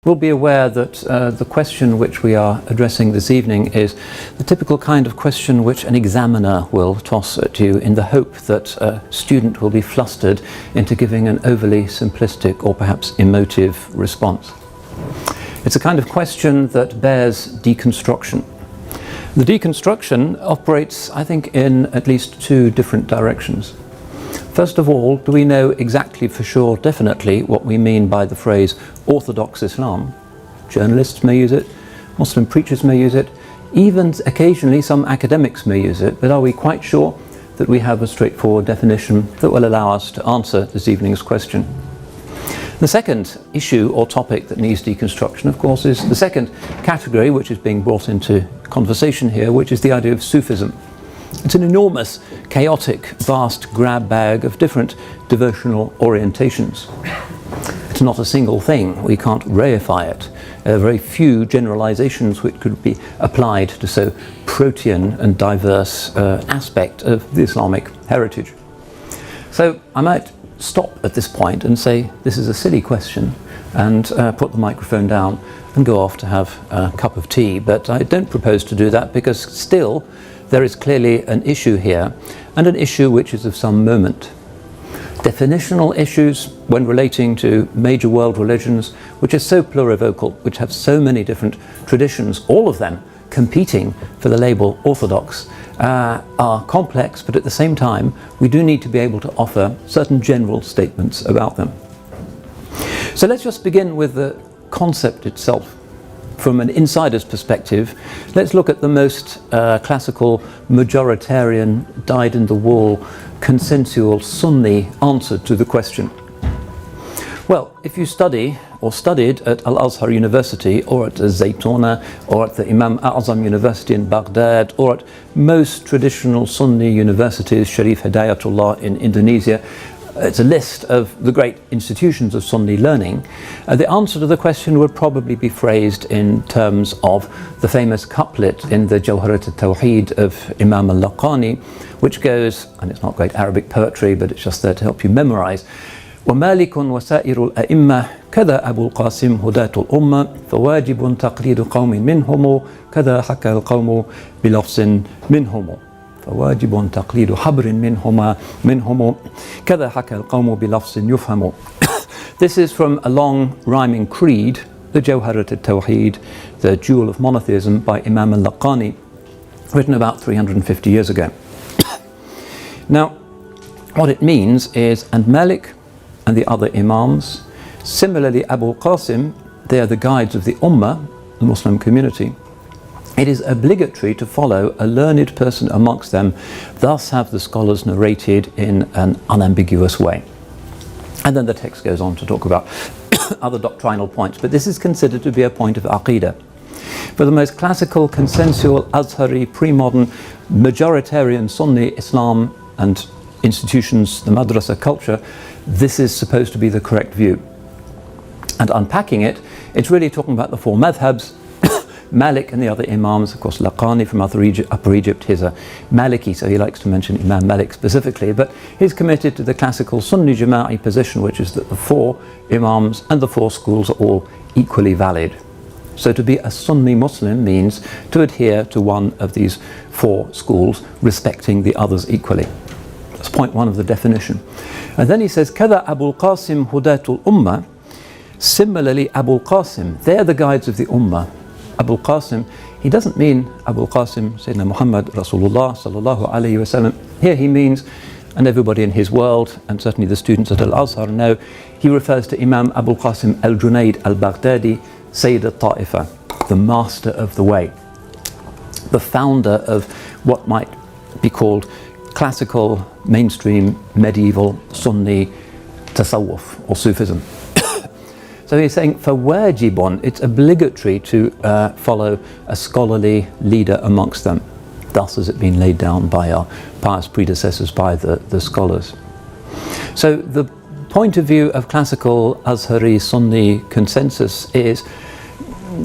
We'll be aware that the question which we are addressing this evening is the typical kind of question which an examiner will toss at you in the hope that a student will be flustered into giving an overly simplistic or perhaps emotive response. It's a kind of question that bears deconstruction. The deconstruction operates, I think, in at least two different directions. First of all, do we know exactly for sure, definitely, what we mean by the phrase Orthodox Islam? Journalists may use it, Muslim preachers may use it, even occasionally some academics may use it, but are we quite sure that we have a straightforward definition that will allow us to answer this evening's question? The second issue or topic that needs deconstruction, of course, is the second category which is being brought into conversation here, which is the idea of Sufism. It's an enormous, chaotic, vast grab bag of different devotional orientations. It's not a single thing. We can't reify it. There are very few generalizations which could be applied to so protean and diverse aspect of the Islamic heritage. So I might stop at this point and say this is a silly question and put the microphone down and go off to have a cup of tea. But I don't propose to do that because still there is clearly an issue here, and an issue which is of some moment. Definitional issues when relating to major world religions, which are so plurivocal, which have so many different traditions, all of them competing for the label Orthodox, are complex, but at the same time, we do need to be able to offer certain general statements about them. So let's just begin with the concept itself. From an insider's perspective, let's look at the most classical, majoritarian, dyed-in-the-wool, consensual Sunni answer to the question. Well, if you study or studied at Al-Azhar University or at Zaytuna or at the Imam A'zam University in Baghdad or at most traditional Sunni universities, Sharif Hidayatullah in Indonesia, it's a list of the great institutions of Sunni learning. The answer to the question would probably be phrased in terms of the famous couplet in the Jawharat al-Tawheed of Imam al-Laqani, which goes, and it's not great Arabic poetry, but it's just there to help you memorize, وَمَالِكٌ وَسَائِرُ الْأَئِمَّةِ كَذَا أَبُو الْقَاسِمِ هُدَاةُ الْأُمَّةِ فَوَاجِبٌ تَقْلِيدُ قَوْمٍ مِّنْهُمُ كَذَا حَكَى الْقَوْمُ بِلَفْظٍ مِّنْهُمُ فواجب تقليد حبر منهم كذا حكى القوم بلفظ يفهم. This is from a long rhyming creed, the Jawharat al-Tawheed, the Jewel of Monotheism by Imam al-Laqani, written about 350 years ago. Now, what it means is, and Malik and the other Imams, similarly Abu al-Qasim, they are the guides of the Ummah, the Muslim community. It is obligatory to follow a learned person amongst them, thus have the scholars narrated in an unambiguous way. And then the text goes on to talk about other doctrinal points, but this is considered to be a point of Aqidah. For the most classical, consensual, Azhari, pre-modern, majoritarian Sunni Islam and institutions, the madrasa culture, this is supposed to be the correct view. And unpacking it, it's really talking about the four madhabs. Malik and the other Imams, of course Laqani from Upper Egypt, he's a Maliki, so he likes to mention Imam Malik specifically, but he's committed to the classical Sunni Jama'i position, which is that the four Imams and the four schools are all equally valid. So to be a Sunni Muslim means to adhere to one of these four schools, respecting the others equally. That's point one of the definition. And then he says, Kada Abu Qasim Hudatul Ummah, similarly Abu Qasim, they're the guides of the Ummah. Abu Qasim, he doesn't mean Abu Qasim, Sayyidina Muhammad, Rasulullah sallallahu alayhi wasallam. Here he means, and everybody in his world, and certainly the students at Al-Azhar know, he refers to Imam Abu Qasim al-Junayd al-Baghdadi, Sayyid al-Ta'ifa, the master of the way, the founder of what might be called classical, mainstream, medieval, Sunni tasawwuf or Sufism. So he's saying, for wajibun, it's obligatory to follow a scholarly leader amongst them. Thus has it been laid down by our pious predecessors, by the scholars. So the point of view of classical Azhari Sunni consensus is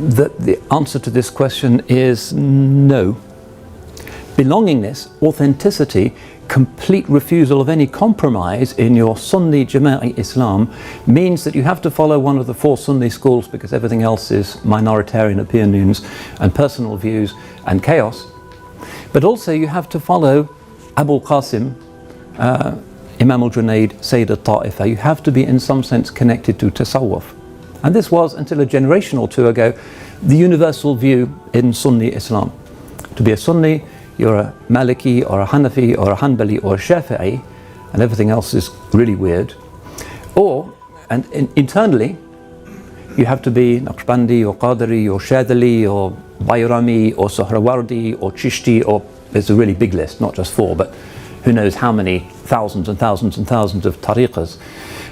that the answer to this question is no. Belongingness, authenticity, complete refusal of any compromise in your Sunni Jama'i Islam means that you have to follow one of the four Sunni schools because everything else is minoritarian opinions and personal views and chaos. But also you have to follow Abu Qasim, Imam al-Junayd, Sayyid al-Ta'ifa. You have to be in some sense connected to Tasawwuf. And this was, until a generation or two ago, the universal view in Sunni Islam. To be a Sunni, you're a Maliki or a Hanafi or a Hanbali or a Shafi'i, and everything else is really weird. Internally, you have to be Naqshbandi or Qadiri or Shadili or Bayrami or Sohrawardi or Chishti, or there's a really big list, not just four, but who knows how many thousands and thousands and thousands of tariqas.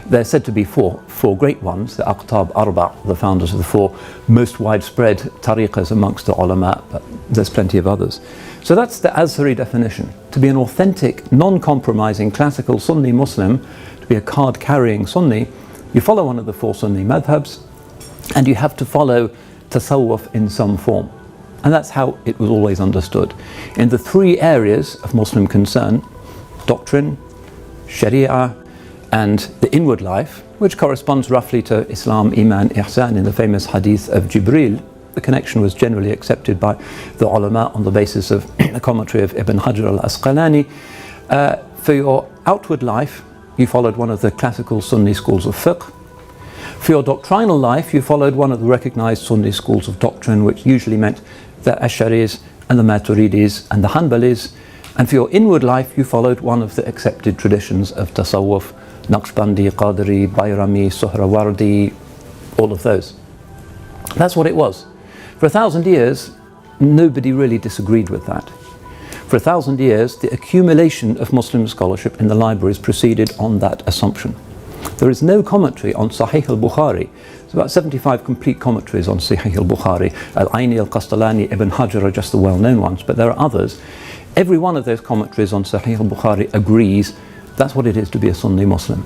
They're said to be four great ones, the Aqtab Arba, the founders of the four most widespread tariqas amongst the ulama, but there's plenty of others. So that's the Azhari definition. To be an authentic, non-compromising, classical Sunni Muslim, to be a card-carrying Sunni, you follow one of the four Sunni madhabs, and you have to follow tasawwuf in some form. And that's how it was always understood. In the three areas of Muslim concern, doctrine, sharia, and the inward life, which corresponds roughly to Islam, Iman, Ihsan in the famous hadith of Jibril. The connection was generally accepted by the ulama on the basis of the commentary of Ibn Hajar al-Asqalani. For your outward life, you followed one of the classical Sunni schools of fiqh. For your doctrinal life, you followed one of the recognized Sunni schools of doctrine, which usually meant the Ash'aris and the Maturidis and the Hanbalis. And for your inward life, you followed one of the accepted traditions of Tasawwuf, Naqshbandi, Qadiri, Bayrami, Sohrawardi, all of those. That's what it was. For 1,000 years, nobody really disagreed with that. For 1,000 years, the accumulation of Muslim scholarship in the libraries proceeded on that assumption. There is no commentary on Sahih al-Bukhari. There's about 75 complete commentaries on Sahih al-Bukhari. Al-Aini, Al-Qastalani, Ibn Hajar are just the well-known ones, but there are others. Every one of those commentaries on Sahih al-Bukhari agrees that's what it is to be a Sunni Muslim.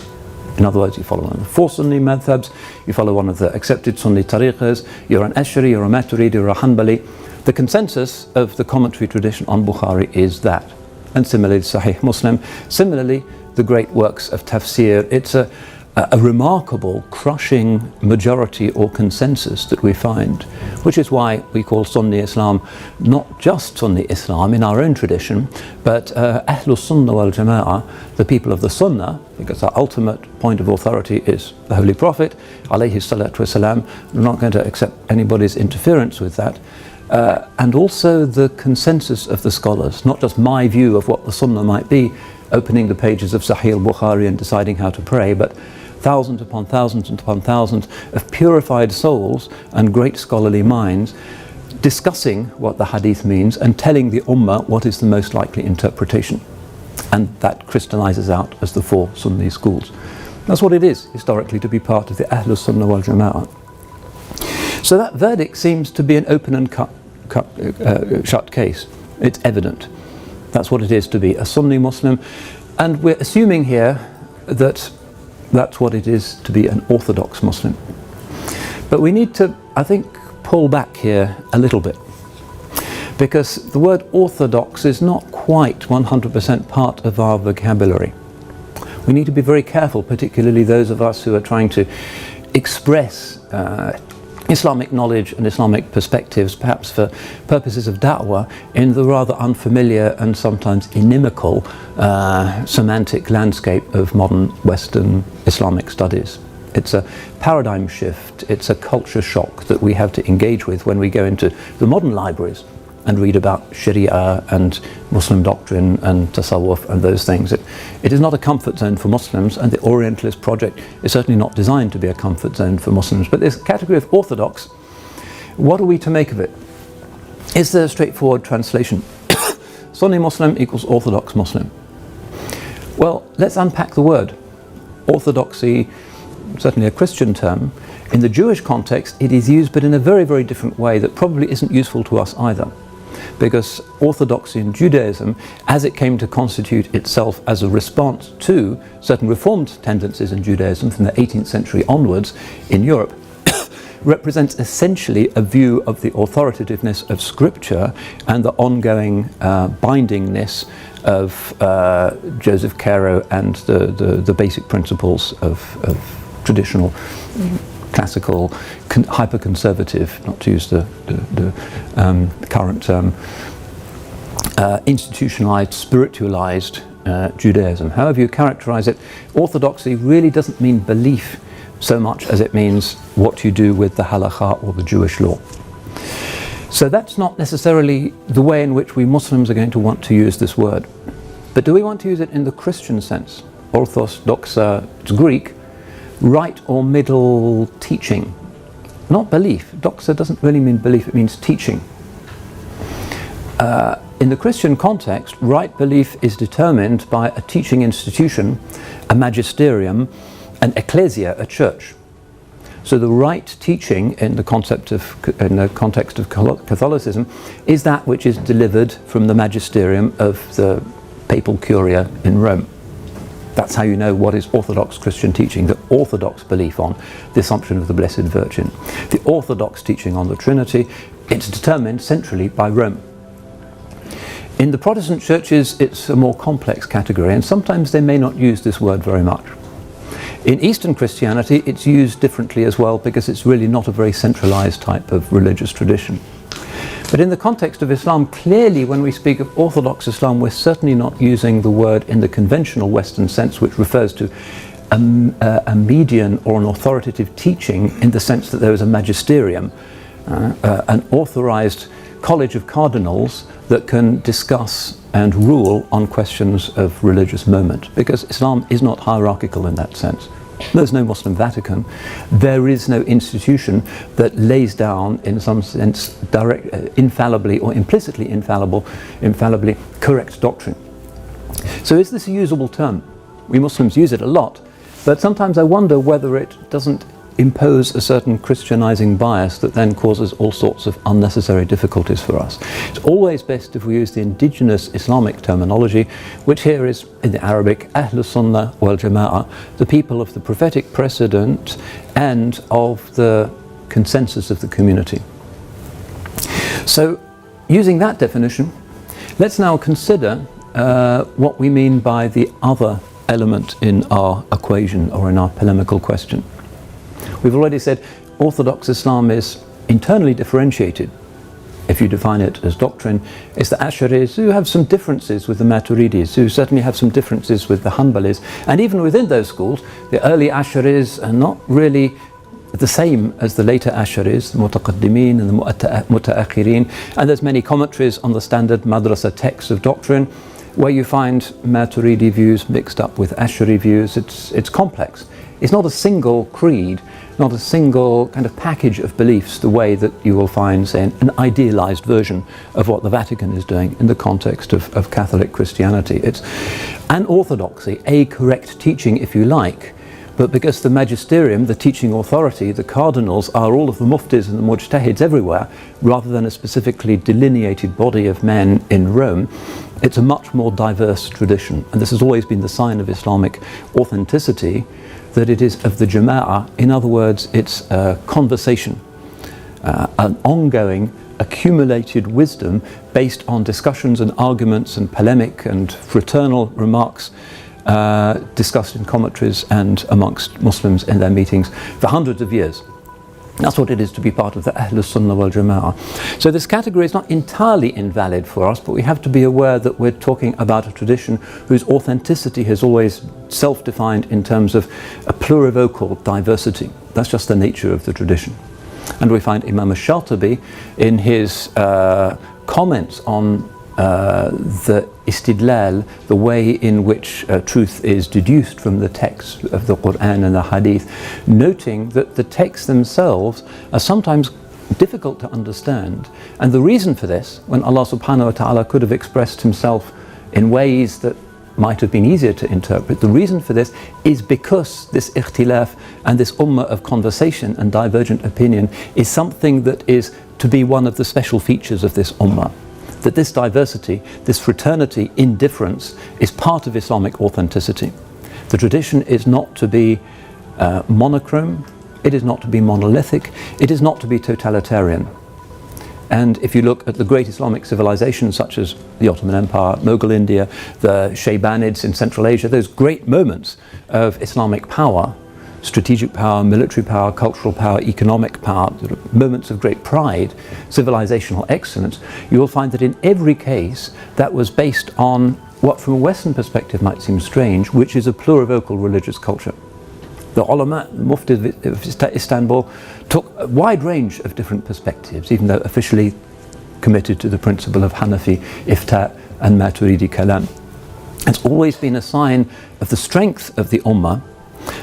In other words, you follow one of the four Sunni madhabs, you follow one of the accepted Sunni tariqas, you're an Ash'ari, you're a Maturidi, you're a Hanbali. The consensus of the commentary tradition on Bukhari is that. And similarly, Sahih Muslim. Similarly, the great works of tafsir. It's a remarkable, crushing majority or consensus that we find, which is why we call Sunni Islam not just Sunni Islam in our own tradition, but Ahlus Sunnah wal Jama'ah, the people of the Sunnah, because our ultimate point of authority is the Holy Prophet, alayhi salatu wasalam. We're not going to accept anybody's interference with that. And also the consensus of the scholars, not just my view of what the Sunnah might be, opening the pages of Sahih al-Bukhari and deciding how to pray, but thousands upon thousands upon thousands of purified souls and great scholarly minds discussing what the hadith means and telling the ummah what is the most likely interpretation. And that crystallizes out as the four Sunni schools. That's what it is, historically, to be part of the Ahlus Sunnah wal Jama'ah. So that verdict seems to be an open and shut case. It's evident. That's what it is to be a Sunni Muslim. And we're assuming here that that's what it is to be an Orthodox Muslim. But we need to, I think, pull back here a little bit, because the word Orthodox is not quite 100% part of our vocabulary. We need to be very careful, particularly those of us who are trying to express Islamic knowledge and Islamic perspectives, perhaps for purposes of da'wah, in the rather unfamiliar and sometimes inimical semantic landscape of modern Western Islamic studies. It's a paradigm shift, it's a culture shock that we have to engage with when we go into the modern libraries and read about Sharia and Muslim doctrine and Tasawwuf and those things. It is not a comfort zone for Muslims, and the Orientalist project is certainly not designed to be a comfort zone for Muslims. But this category of Orthodox, what are we to make of it? Is there a straightforward translation? Sunni Muslim equals Orthodox Muslim. Well, let's unpack the word. Orthodoxy, certainly a Christian term. In the Jewish context, it is used, but in a very, very different way that probably isn't useful to us either. Because orthodoxy in Judaism, as it came to constitute itself as a response to certain reformed tendencies in Judaism from the 18th century onwards in Europe, represents essentially a view of the authoritativeness of Scripture and the ongoing bindingness of Joseph Caro and the basic principles of traditional, classical, hyper-conservative, not to use the current term, institutionalized, spiritualized Judaism. However you characterize it, orthodoxy really doesn't mean belief so much as it means what you do with the halakha or the Jewish law. So that's not necessarily the way in which we Muslims are going to want to use this word. But do we want to use it in the Christian sense? Orthos, doxa, it's Greek, right or middle teaching. Not belief. Doxa doesn't really mean belief, it means teaching. In the Christian context, right belief is determined by a teaching institution, a magisterium, an ecclesia, a church. So the right teaching in the context of Catholicism is that which is delivered from the magisterium of the papal curia in Rome. That's how you know what is Orthodox Christian teaching, the Orthodox belief on the Assumption of the Blessed Virgin. The Orthodox teaching on the Trinity, it's determined centrally by Rome. In the Protestant churches, it's a more complex category, and sometimes they may not use this word very much. In Eastern Christianity, it's used differently as well because it's really not a very centralized type of religious tradition. But in the context of Islam, clearly when we speak of Orthodox Islam, we're certainly not using the word in the conventional Western sense, which refers to a median or an authoritative teaching in the sense that there is a magisterium, an authorized college of cardinals that can discuss and rule on questions of religious moment, because Islam is not hierarchical in that sense. There's no Muslim Vatican. There is no institution that lays down, in some sense, infallibly or implicitly infallibly correct doctrine. So is this a usable term? We Muslims use it a lot, but sometimes I wonder whether it doesn't impose a certain Christianizing bias that then causes all sorts of unnecessary difficulties for us. It's always best if we use the indigenous Islamic terminology, which here is in the Arabic, Ahl Sunnah wal Jama'ah, the people of the prophetic precedent and of the consensus of the community. So, using that definition, let's now consider what we mean by the other element in our equation or in our polemical question. We've already said Orthodox Islam is internally differentiated. If you define it as doctrine, it's the Asharis who have some differences with the Maturidis, who certainly have some differences with the Hanbalis, and even within those schools, the early Asharis are not really the same as the later Asharis, the Mutaqaddimin and the Muta'akhirin, and there's many commentaries on the standard madrasa texts of doctrine where you find Maturidi views mixed up with Ashari views. It's complex. It's not a single creed, not a single kind of package of beliefs, the way that you will find, say, an idealized version of what the Vatican is doing in the context of Catholic Christianity. It's an orthodoxy, a correct teaching, if you like, but because the magisterium, the teaching authority, the cardinals are all of the muftis and the mujtahids everywhere, rather than a specifically delineated body of men in Rome, it's a much more diverse tradition. And this has always been the sign of Islamic authenticity, that it is of the Jama'ah. In other words, it's a conversation, an ongoing, accumulated wisdom based on discussions and arguments and polemic and fraternal remarks discussed in commentaries and amongst Muslims in their meetings for hundreds of years. That's what it is to be part of the Ahl Sunnah wal Jama'ah. So this category is not entirely invalid for us, but we have to be aware that we're talking about a tradition whose authenticity has always self-defined in terms of a plurivocal diversity. That's just the nature of the tradition. And we find Imam al-Shatibi in his comments on the istidlal, the way in which truth is deduced from the text of the Quran and the Hadith, noting that the texts themselves are sometimes difficult to understand. And the reason for this, when Allah subhanahu wa ta'ala could have expressed himself in ways that might have been easier to interpret, the reason for this is because this ikhtilaf and this ummah of conversation and divergent opinion is something that is to be one of the special features of this ummah. That this diversity, this fraternity in difference, is part of Islamic authenticity. The tradition is not to be monochrome, it is not to be monolithic, it is not to be totalitarian. And if you look at the great Islamic civilizations such as the Ottoman Empire, Mughal India, the Shaybanids in Central Asia, those great moments of Islamic power, strategic power, military power, cultural power, economic power, moments of great pride, civilizational excellence, you will find that in every case that was based on what from a Western perspective might seem strange, which is a plurivocal religious culture. The ulama, the muftis of Istanbul, took a wide range of different perspectives, even though officially committed to the principle of Hanafi Ifta and Maturidi Kalam. It's always been a sign of the strength of the ummah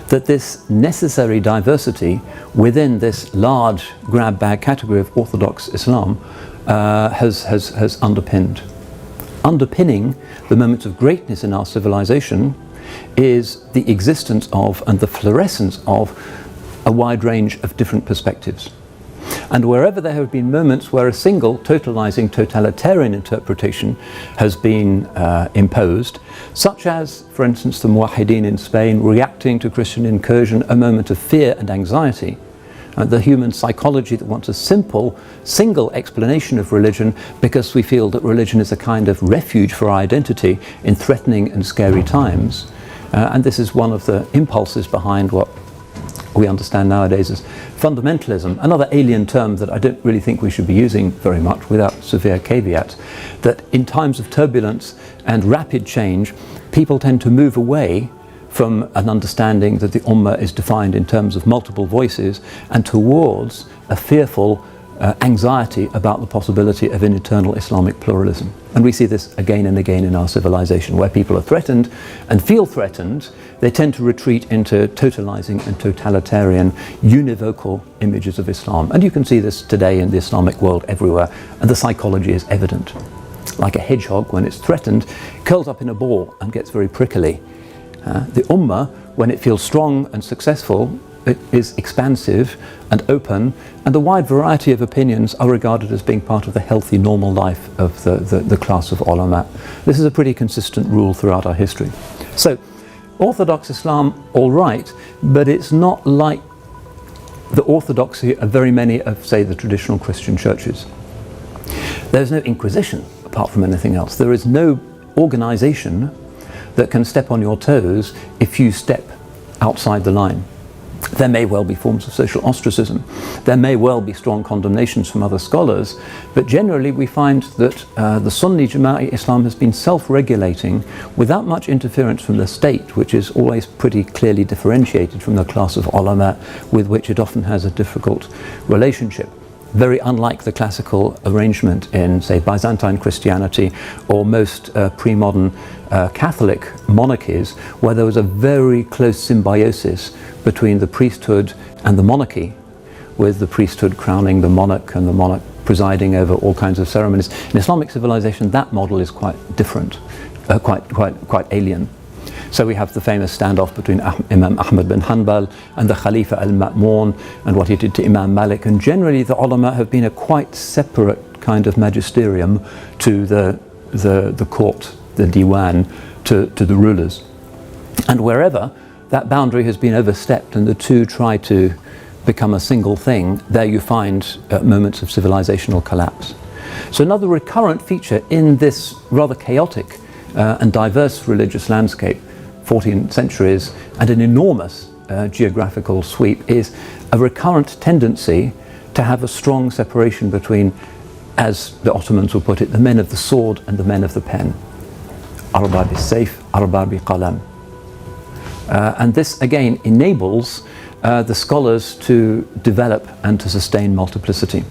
that this necessary diversity within this large grab bag category of Orthodox Islam has underpinned. Underpinning the moments of greatness in our civilization is the existence of and the fluorescence of a wide range of different perspectives. And wherever there have been moments where a single totalizing totalitarian interpretation has been imposed, such as, for instance, the Muwahhideen in Spain reacting to Christian incursion, a moment of fear and anxiety, the human psychology that wants a simple, single explanation of religion because we feel that religion is a kind of refuge for our identity in threatening and scary times. And this is one of the impulses behind what we understand nowadays as fundamentalism, another alien term that I don't really think we should be using very much without severe caveats, that in times of turbulence and rapid change, people tend to move away from an understanding that the ummah is defined in terms of multiple voices and towards a fearful anxiety about the possibility of an eternal Islamic pluralism. And we see this again and again in our civilization, where people are threatened and feel threatened, they tend to retreat into totalizing and totalitarian univocal images of Islam. And you can see this today in the Islamic world everywhere, and the psychology is evident. Like a hedgehog, when it's threatened, curls up in a ball and gets very prickly. The ummah, when it feels strong and successful, it is expansive and open, and a wide variety of opinions are regarded as being part of the healthy, normal life of the class of ulama. This is a pretty consistent rule throughout our history. So, Orthodox Islam, all right, but it's not like the orthodoxy of very many of, say, the traditional Christian churches. There's no inquisition, apart from anything else. There is no organization that can step on your toes if you step outside the line. There may well be forms of social ostracism. There may well be strong condemnations from other scholars, but generally we find that the Sunni Jama'i Islam has been self-regulating without much interference from the state, which is always pretty clearly differentiated from the class of ulama with which it often has a difficult relationship. Very unlike the classical arrangement in, say, Byzantine Christianity or most pre-modern Catholic monarchies, where there was a very close symbiosis between the priesthood and the monarchy, with the priesthood crowning the monarch and the monarch presiding over all kinds of ceremonies. In Islamic civilization, that model is quite different, quite alien. So we have the famous standoff between Imam Ahmad bin Hanbal and the Khalifa al-Ma'mun and what he did to Imam Malik. And generally the ulama have been a quite separate kind of magisterium to the court, the diwan, to the rulers. And wherever that boundary has been overstepped and the two try to become a single thing, there you find moments of civilizational collapse. So another recurrent feature in this rather chaotic and diverse religious landscape, 14 centuries and an enormous geographical sweep, is a recurrent tendency to have a strong separation between, as the Ottomans would put it, the men of the sword and the men of the pen. Arba bis-sayf, arba bi-qalam. And this again enables the scholars to develop and to sustain multiplicity.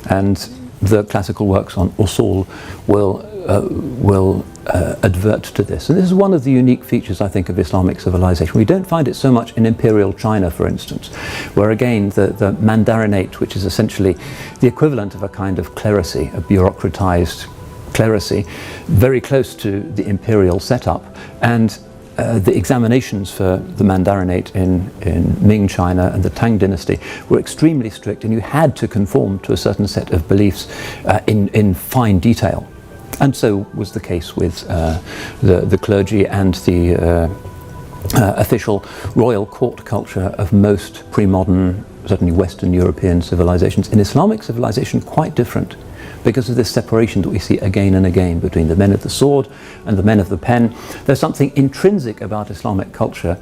And the classical works on usul will advert to this. And this is one of the unique features, I think, of Islamic civilization. We don't find it so much in imperial China, for instance, where again the mandarinate, which is essentially the equivalent of a kind of clerisy, a bureaucratized clerisy, very close to the imperial setup, and the examinations for the mandarinate in Ming China and the Tang dynasty were extremely strict, and you had to conform to a certain set of beliefs in fine detail. And so was the case with the clergy and the official royal court culture of most pre-modern certainly Western European civilizations. In Islamic civilization, quite different, because of this separation that we see again and again between the men of the sword and the men of the pen. There's something intrinsic about Islamic culture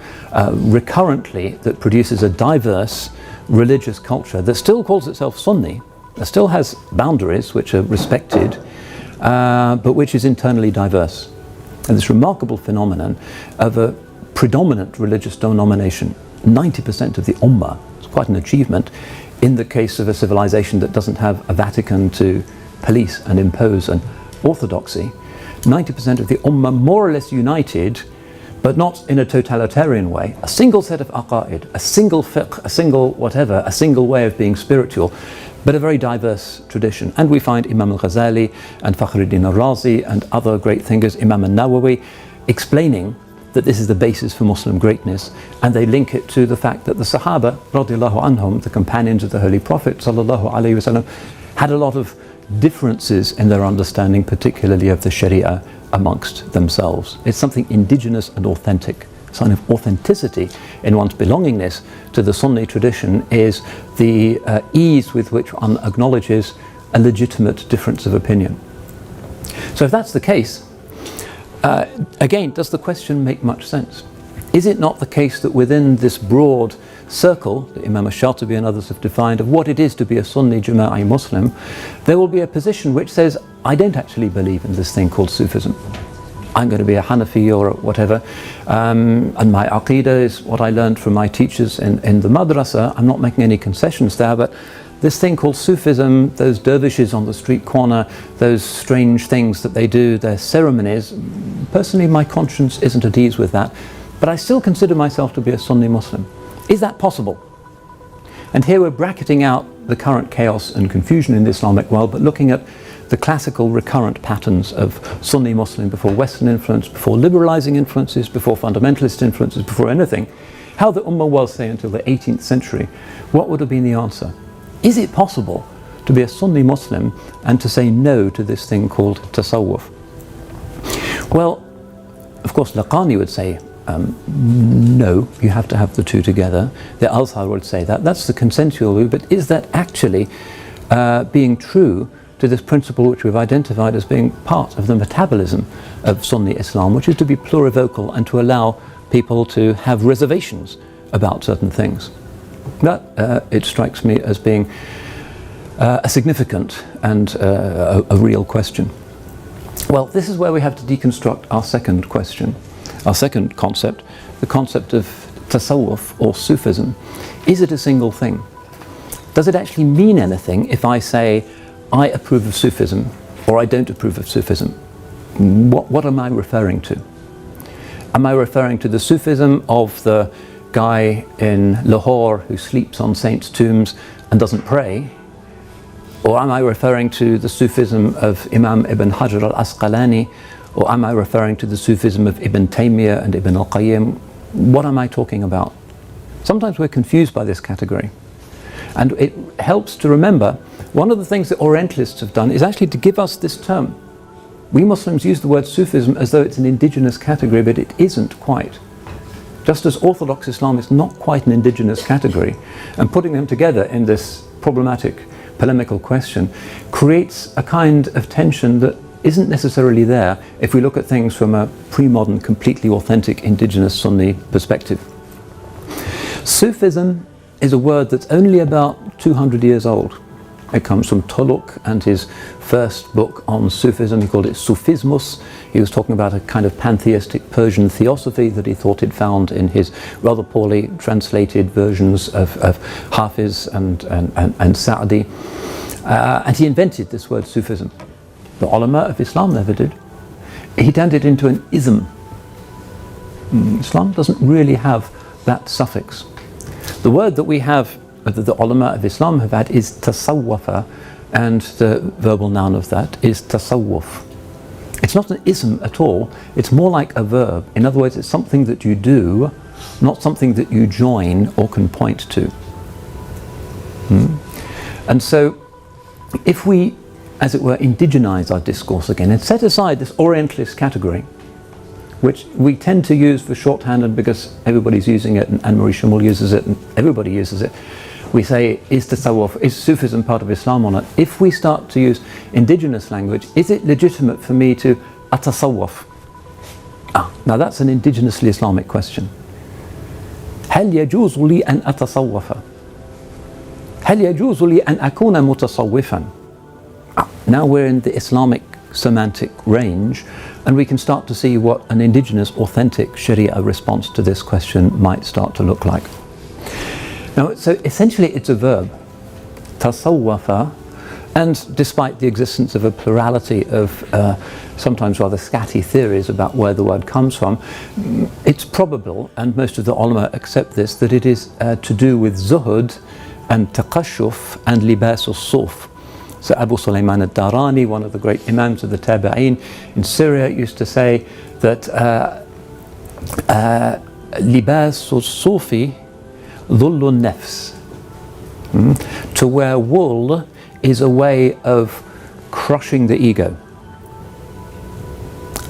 recurrently that produces a diverse religious culture that still calls itself Sunni, that still has boundaries which are respected, but which is internally diverse. And this remarkable phenomenon of a predominant religious denomination, 90% of the Ummah, it's quite an achievement in the case of a civilization that doesn't have a Vatican to police and impose an orthodoxy. 90% of the Ummah more or less united, but not in a totalitarian way. A single set of aqa'id, a single fiqh, a single whatever, a single way of being spiritual, but a very diverse tradition. And we find Imam al-Ghazali and Fakhruddin al-Razi and other great thinkers, Imam al-Nawawi, explaining that this is the basis for Muslim greatness, and they link it to the fact that the Sahaba, radiallahu anhum, the companions of the Holy Prophet, sallallahu alaihi wasallam, had a lot of differences in their understanding, particularly of the Sharia, amongst themselves. It's something indigenous and authentic. A sign of authenticity in one's belongingness to the Sunni tradition is the ease with which one acknowledges a legitimate difference of opinion. So if that's the case, again, does the question make much sense? Is it not the case that within this broad circle that Imam al-Shatibi and others have defined of what it is to be a Sunni Jama'i Muslim, there will be a position which says, I don't actually believe in this thing called Sufism. I'm going to be a Hanafi or whatever, and my Aqidah is what I learned from my teachers in the madrasa. I'm not making any concessions there, but this thing called Sufism, those dervishes on the street corner, those strange things that they do, their ceremonies, personally my conscience isn't at ease with that, but I still consider myself to be a Sunni Muslim. Is that possible? And here we're bracketing out the current chaos and confusion in the Islamic world, but looking at the classical recurrent patterns of Sunni Muslim before Western influence, before liberalizing influences, before fundamentalist influences, before anything, how the Ummah was, say, until the 18th century, what would have been the answer? Is it possible to be a Sunni Muslim and to say no to this thing called tasawwuf? Well, of course, Laqani would say, no, you have to have the two together. The Azhar would say that. That's the consensual view, but is that actually being true to this principle which we've identified as being part of the metabolism of Sunni Islam, which is to be plurivocal and to allow people to have reservations about certain things? That, it strikes me as being a significant and a real question. Well, this is where we have to deconstruct our second question, our second concept, the concept of tasawwuf or Sufism. Is it a single thing? Does it actually mean anything if I say, I approve of Sufism or I don't approve of Sufism? What am I referring to? Am I referring to the Sufism of the guy in Lahore who sleeps on saints' tombs and doesn't pray? Or am I referring to the Sufism of Imam Ibn Hajar al-Asqalani? Or am I referring to the Sufism of Ibn Taymiyyah and Ibn al-Qayyim? What am I talking about? Sometimes we're confused by this category. And it helps to remember, one of the things that Orientalists have done is actually to give us this term. We Muslims use the word Sufism as though it's an indigenous category, but it isn't quite. Just as Orthodox Islam is not quite an indigenous category, and putting them together in this problematic polemical question creates a kind of tension that isn't necessarily there if we look at things from a pre-modern, completely authentic indigenous Sunni perspective. Sufism is a word that's only about 200 years old. It comes from Tuluk and his first book on Sufism. He called it Sufismus. He was talking about a kind of pantheistic Persian theosophy that he thought he'd found in his rather poorly translated versions of Hafiz and Sa'di. And he invented this word Sufism. The ulama of Islam never did. He turned it into an ism. Islam doesn't really have that suffix. The word that we have, that the ulama of Islam have had, is tasawwafa, and the verbal noun of that is tasawwuf. It's not an ism at all, it's more like a verb. In other words, it's something that you do, not something that you join or can point to. And so, if we, as it were, indigenize our discourse again and set aside this Orientalist category, which we tend to use for shorthand and because everybody's using it and Anne-Marie Schimmel uses it and everybody uses it, We say, is tasawwuf, is Sufism part of Islam or not? If we start to use indigenous language, is it legitimate for me to atasawwuf? Now that's an indigenously Islamic question. هل يجوز لي أن أتصوف؟ هل يجوز لي أن أكون متصوفا؟ Now we're in the Islamic semantic range, and we can start to see what an indigenous, authentic Sharia response to this question might start to look like. Now, so essentially it's a verb, tasawwafa, and despite the existence of a plurality of sometimes rather scatty theories about where the word comes from, it's probable, and most of the ulama accept this, that it is to do with zuhud and taqashuf and libas al-suf. So Abu Sulaiman al-Darani, one of the great imams of the Tabi'een in Syria, used to say that libas al-sufi dhullu nafs. To wear wool is a way of crushing the ego.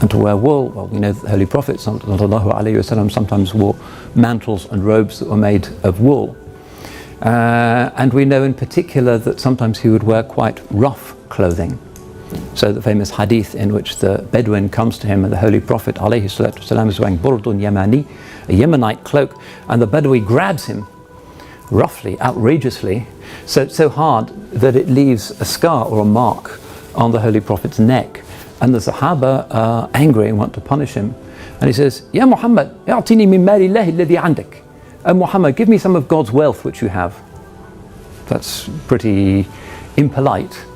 And to wear wool, well, we know that the Holy Prophet ﷺ sometimes wore mantles and robes that were made of wool. And we know in particular that sometimes he would wear quite rough clothing. So the famous hadith in which the Bedouin comes to him and the Holy Prophet ﷺ is wearing burdun yamani, a Yemenite cloak, and the Bedouin grabs him roughly, outrageously, so hard that it leaves a scar or a mark on the Holy Prophet's neck. And the Sahaba are angry and want to punish him. And he says, Ya Muhammad, a'tini min mali Allahi alladhi andak. Oh Muhammad, give me some of God's wealth which you have. That's pretty impolite.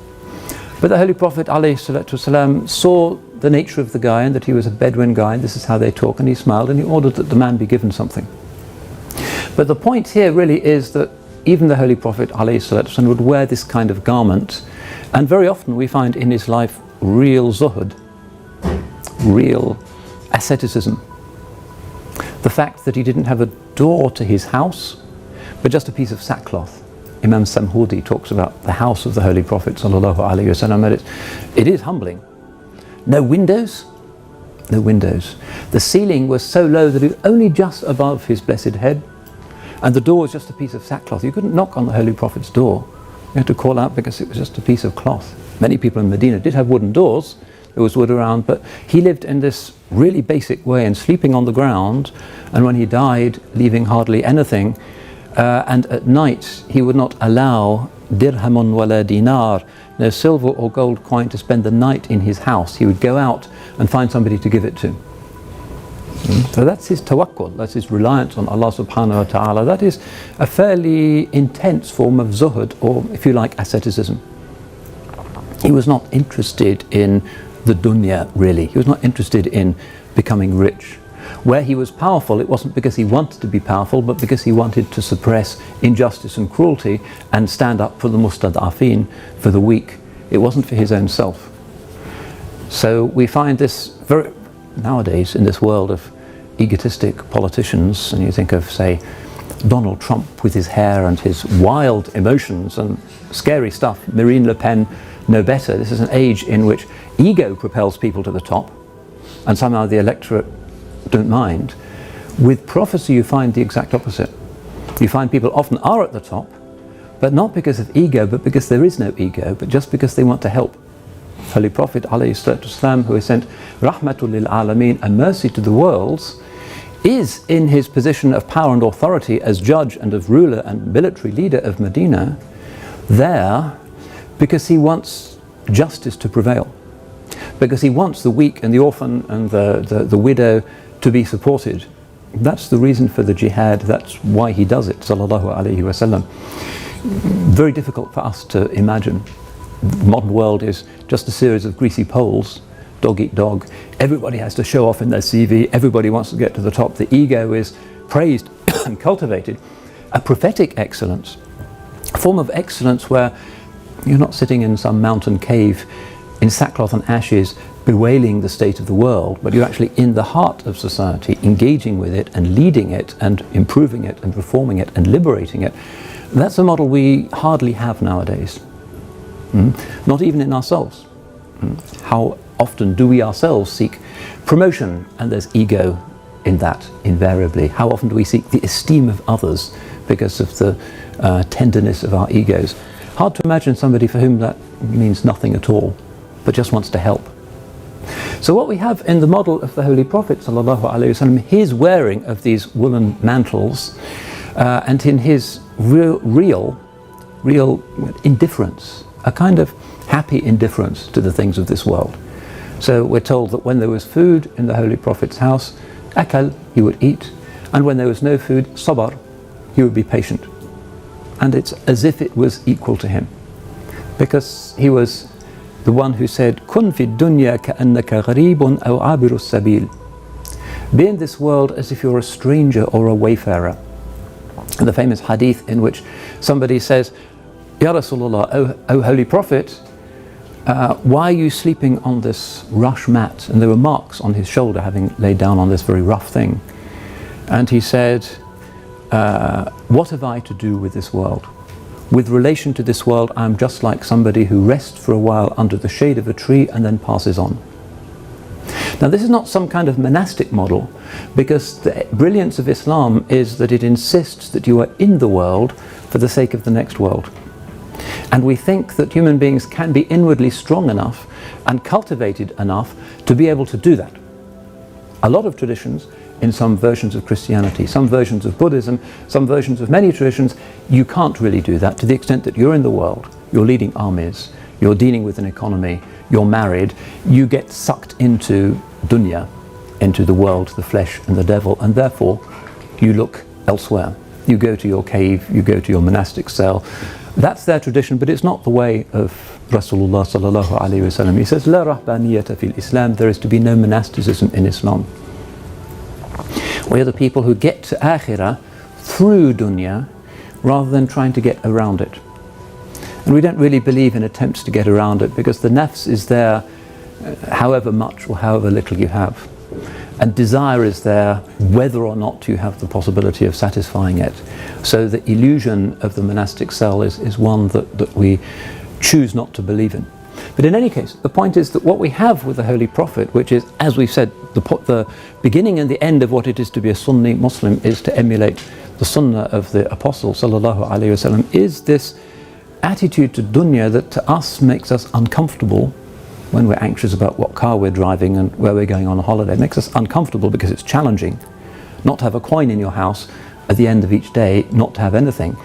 But the Holy Prophet ﷺ saw the nature of the guy and that he was a Bedouin guy, this is how they talk, and he smiled and he ordered that the man be given something. But the point here really is that even the Holy Prophet ﷺ would wear this kind of garment, and very often we find in his life real zuhud, real asceticism. The fact that he didn't have a door to his house, but just a piece of sackcloth. Imam Samhudi talks about the house of the Holy Prophet ﷺ, and it is humbling. No windows, no windows. The ceiling was so low that it was only just above his blessed head, and the door was just a piece of sackcloth. You couldn't knock on the Holy Prophet's door. You had to call out because it was just a piece of cloth. Many people in Medina did have wooden doors, there was wood around, but he lived in this really basic way and sleeping on the ground, and when he died, leaving hardly anything, and at night he would not allow dirhamun wala dinar, no silver or gold coin, to spend the night in his house. He would go out and find somebody to give it to. So that's his tawakkul, that's his reliance on Allah subhanahu wa ta'ala. That is a fairly intense form of zuhud, or if you like, asceticism. He was not interested in the dunya, really. He was not interested in becoming rich. Where he was powerful, it wasn't because he wanted to be powerful, but because he wanted to suppress injustice and cruelty and stand up for the mustad'afin, for the weak. It wasn't for his own self. So we find this very nowadays in this world of egotistic politicians, and you think of, say, Donald Trump with his hair and his wild emotions and scary stuff, Marine Le Pen no better. This is an age in which ego propels people to the top, and somehow the electorate don't mind. With prophecy you find the exact opposite. You find people often are at the top, but not because of ego, but because there is no ego, but just because they want to help. Holy Prophet ﷺ, who is sent rahmatul lil alameen, a mercy to the worlds, is in his position of power and authority as judge and of ruler and military leader of Medina there because he wants justice to prevail, because he wants the weak and the orphan and the widow to be supported. That's the reason for the jihad, that's why he does it, sallallahu alayhi wasallam. Very difficult for us to imagine. The modern world is just a series of greasy poles, dog eat dog. Everybody has to show off in their CV, everybody wants to get to the top. The ego is praised and cultivated. A prophetic excellence, a form of excellence where you're not sitting in some mountain cave in sackcloth and ashes bewailing the state of the world, but you're actually in the heart of society, engaging with it and leading it and improving it and reforming it and liberating it. That's a model we hardly have nowadays. Not even in ourselves. How often do we ourselves seek promotion, and there's ego in that invariably? How often do we seek the esteem of others because of the tenderness of our egos. Hard to imagine somebody for whom that means nothing at all, but just wants to help. So what we have in the model of the Holy Prophet ﷺ, his wearing of these woolen mantles, and in his real indifference, a kind of happy indifference to the things of this world. So we're told that when there was food in the Holy Prophet's house, akal, he would eat, and when there was no food, sabar, he would be patient. And it's as if it was equal to him, because he was the one who said, "Kun fi dunya ka'annaka gharibun aw abiru sabil." Be in this world as if you're a stranger or a wayfarer. And the famous hadith in which somebody says, "Ya Rasulullah, O Holy Prophet, why are you sleeping on this rush mat?" And there were marks on his shoulder, having laid down on this very rough thing. And he said, "What have I to do with this world? With relation to this world, I am just like somebody who rests for a while under the shade of a tree and then passes on." Now, this is not some kind of monastic model, because the brilliance of Islam is that it insists that you are in the world for the sake of the next world. And we think that human beings can be inwardly strong enough and cultivated enough to be able to do that. A lot of traditions, in some versions of Christianity, some versions of Buddhism, some versions of many traditions, you can't really do that to the extent that you're in the world, you're leading armies, you're dealing with an economy, you're married, you get sucked into dunya, into the world, the flesh and the devil, and therefore you look elsewhere. You go to your cave, you go to your monastic cell. That's their tradition, but it's not the way of Rasulullah sallallahu alaihi wasallam. He says, "La rahbaniyata fil Islam," there is to be no monasticism in Islam. We are the people who get to akhirah through dunya rather than trying to get around it. And we don't really believe in attempts to get around it, because the nafs is there however much or however little you have. And desire is there whether or not you have the possibility of satisfying it. So the illusion of the monastic cell is one that we choose not to believe in. But in any case, the point is that what we have with the Holy Prophet, which is, as we've said, the beginning and the end of what it is to be a Sunni Muslim, is to emulate the sunnah of the Apostle sallallahu alaihi wasallam, is this attitude to dunya that to us makes us uncomfortable when we're anxious about what car we're driving and where we're going on a holiday. It makes us uncomfortable because it's challenging. Not to have a coin in your house at the end of each day, not to have anything.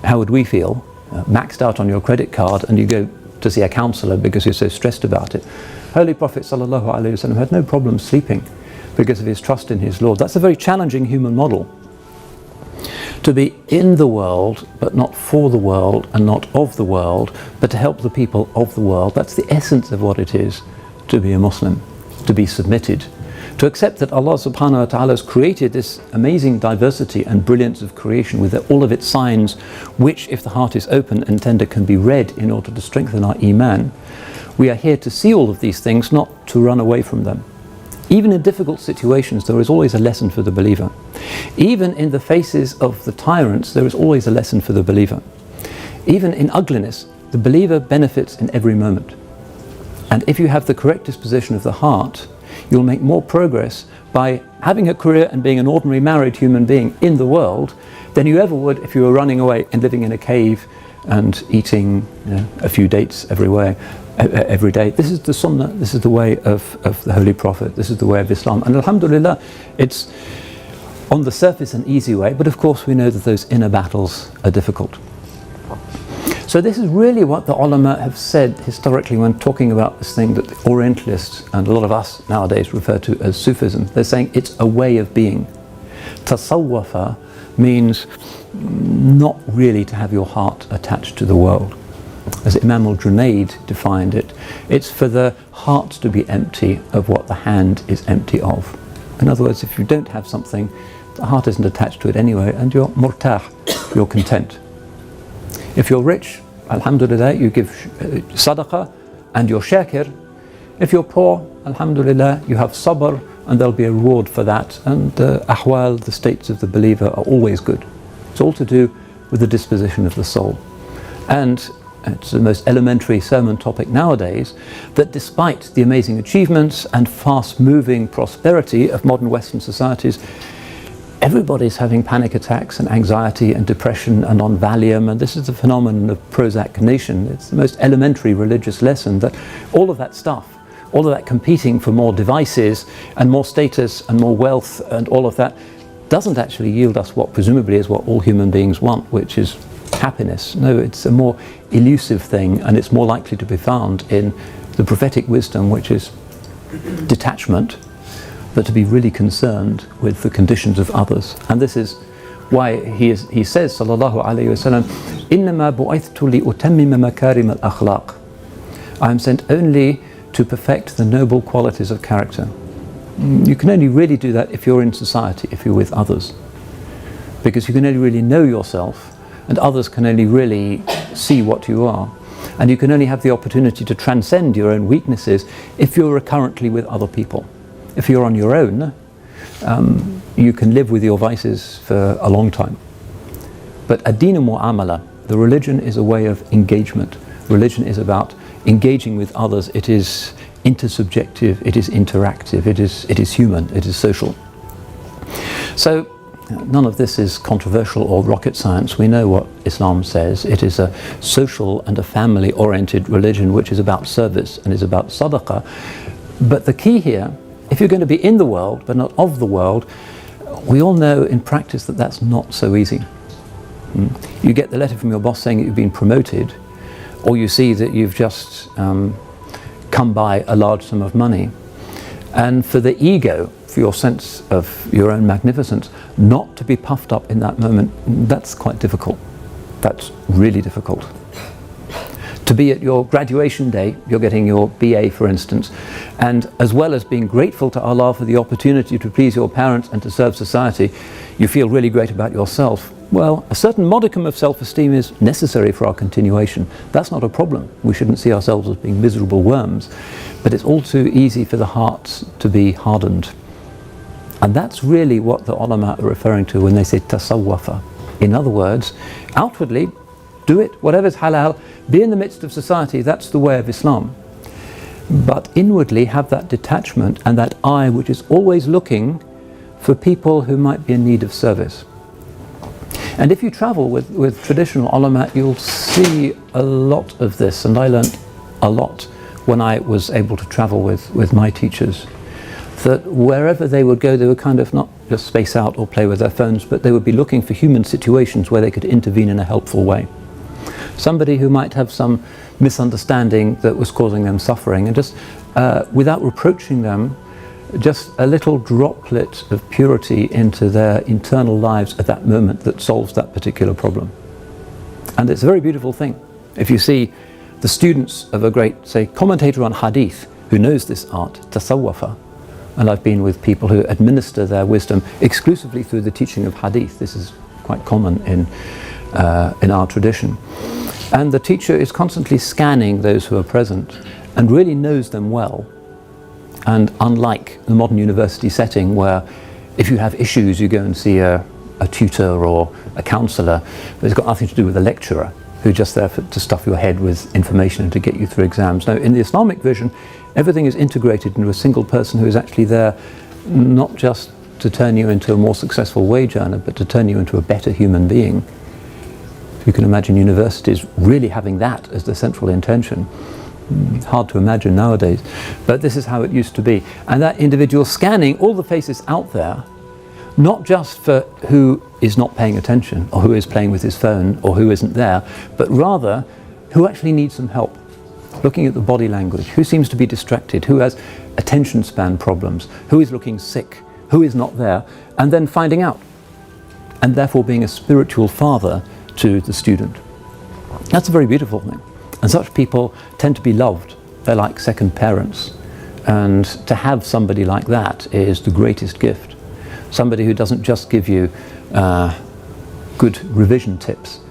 How would we feel? Maxed out on your credit card, and you go to see a counsellor because you're so stressed about it. Holy Prophet sallallahu alaihi wasallam had no problem sleeping because of his trust in his Lord. That's a very challenging human model. To be in the world, but not for the world, and not of the world, but to help the people of the world. That's the essence of what it is to be a Muslim, to be submitted, to accept that Allah subhanahu wa ta'ala has created this amazing diversity and brilliance of creation with all of its signs, which, if the heart is open and tender, can be read in order to strengthen our iman. We are here to see all of these things, not to run away from them. Even in difficult situations, there is always a lesson for the believer. Even in the faces of the tyrants, there is always a lesson for the believer. Even in ugliness, the believer benefits in every moment. And if you have the correct disposition of the heart, you'll make more progress by having a career and being an ordinary married human being in the world than you ever would if you were running away and living in a cave and eating a few dates every day. This is the sunnah, this is the way of the Holy Prophet, this is the way of Islam. And alhamdulillah, it's on the surface an easy way, but of course we know that those inner battles are difficult. So this is really what the ulama have said historically when talking about this thing that the Orientalists and a lot of us nowadays refer to as Sufism. They're saying it's a way of being. Tasawwafa means not really to have your heart attached to the world. As Imam al-Junayd defined it, it's for the heart to be empty of what the hand is empty of. In other words, if you don't have something, the heart isn't attached to it anyway, and you're murtah, you're content. If you're rich, alhamdulillah, you give sadaqah and you're shakir. If you're poor, alhamdulillah, you have sabr, and there'll be a reward for that. And ahwal, the states of the believer, are always good. It's all to do with the disposition of the soul. And it's the most elementary sermon topic nowadays, that despite the amazing achievements and fast-moving prosperity of modern Western societies, everybody's having panic attacks and anxiety and depression and on Valium, and this is the phenomenon of Prozac Nation. It's the most elementary religious lesson that all of that stuff, all of that competing for more devices and more status and more wealth and all of that doesn't actually yield us what presumably is what all human beings want, which is happiness. No, it's a more elusive thing, and it's more likely to be found in the prophetic wisdom, which is detachment, but to be really concerned with the conditions of others. And this is why he says, sallallahu alayhi wasallam, إِنَّمَا بُعِثْتُ لِأُتَمِّمَ مَكَارِمَ الْأَخْلَاقِ. I am sent only to perfect the noble qualities of character. You can only really do that if you're in society, if you're with others. Because you can only really know yourself, and others can only really see what you are. And you can only have the opportunity to transcend your own weaknesses if you're recurrently with other people. If you're on your own, you can live with your vices for a long time. But ad-din mu'amala, the religion is a way of engagement. Religion is about engaging with others. It is intersubjective, it is interactive, it is human, it is social. So none of this is controversial or rocket science. We know what Islam says. It is a social and a family-oriented religion which is about service and is about sadaqah. But the key here, if you're going to be in the world but not of the world, we all know in practice that that's not so easy. You get the letter from your boss saying that you've been promoted, or you see that you've just come by a large sum of money, and for the ego, for your sense of your own magnificence, not to be puffed up in that moment, that's quite difficult. That's really difficult. To be at your graduation day, you're getting your BA for instance, and as well as being grateful to Allah for the opportunity to please your parents and to serve society, you feel really great about yourself. Well, a certain modicum of self-esteem is necessary for our continuation. That's not a problem. We shouldn't see ourselves as being miserable worms, but it's all too easy for the heart to be hardened. And that's really what the ulama are referring to when they say tasawwafa. In other words, outwardly, do it, whatever's halal, be in the midst of society, that's the way of Islam. But inwardly have that detachment and that eye which is always looking for people who might be in need of service. And if you travel with traditional ulama, you'll see a lot of this, and I learned a lot when I was able to travel with my teachers. That wherever they would go, they would kind of not just space out or play with their phones, but they would be looking for human situations where they could intervene in a helpful way. Somebody who might have some misunderstanding that was causing them suffering, and just without reproaching them, just a little droplet of purity into their internal lives at that moment that solves that particular problem. And it's a very beautiful thing. If you see the students of a great, say, commentator on hadith who knows this art, tasawwafa, and I've been with people who administer their wisdom exclusively through the teaching of hadith. This is quite common in our tradition. And the teacher is constantly scanning those who are present and really knows them well. And unlike the modern university setting where if you have issues you go and see a tutor or a counsellor, but it's got nothing to do with a lecturer who's just there to stuff your head with information and to get you through exams. Now in the Islamic vision, everything is integrated into a single person who is actually there not just to turn you into a more successful wage earner, but to turn you into a better human being. You can imagine universities really having that as the central intention. Hard to imagine nowadays, but this is how it used to be. And that individual scanning all the faces out there, not just for who is not paying attention or who is playing with his phone or who isn't there, but rather who actually needs some help. Looking at the body language, who seems to be distracted, who has attention span problems, who is looking sick, who is not there, and then finding out, and therefore being a spiritual father to the student. That's a very beautiful thing. And such people tend to be loved. They're like second parents. And to have somebody like that is the greatest gift. Somebody who doesn't just give you good revision tips,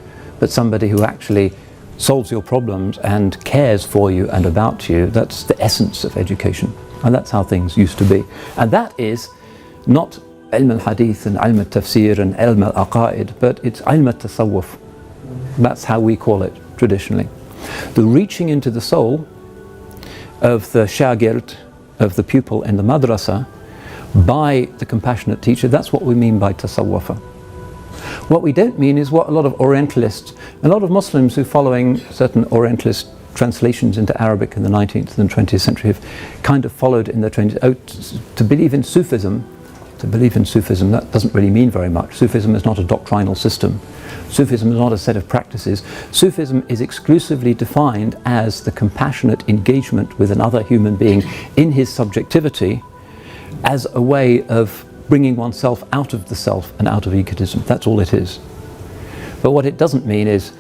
but somebody who actually solves your problems and cares for you and about you. That's the essence of education. And that's how things used to be. And that is not ilm al-hadith and ilm al-tafsir and ilm al-aqaid, but it's ilm al-tasawwuf. That's how we call it traditionally. The reaching into the soul of the shagird, of the pupil in the madrasa, by the compassionate teacher. That's what we mean by tasawwuf. What we don't mean is what a lot of Orientalists, a lot of Muslims who are following certain Orientalist translations into Arabic in the 19th and 20th century have kind of followed in the 20th. To believe in Sufism, that doesn't really mean very much. Sufism is not a doctrinal system. Sufism is not a set of practices. Sufism is exclusively defined as the compassionate engagement with another human being in his subjectivity as a way of bringing oneself out of the self and out of egotism. That's all it is. But what it doesn't mean is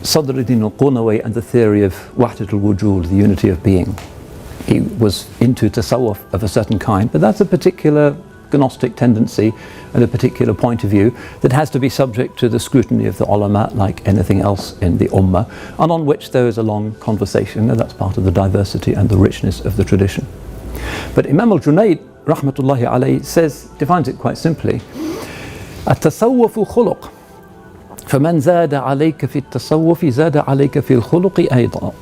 Sadr ad-Din al-Qunawi and the theory of Wahdat al-Wujud, the unity of being. He was into tasawwuf of a certain kind, but that's a particular Gnostic tendency and a particular point of view that has to be subject to the scrutiny of the ulama like anything else in the ummah, and on which there is a long conversation, and that's part of the diversity and the richness of the tradition. But Imam al-Junayd rahmatullahi alayhi defines it quite simply. التصوف خلق فمن زاد عليك في التصوف زاد عليك في الخلق أيضا.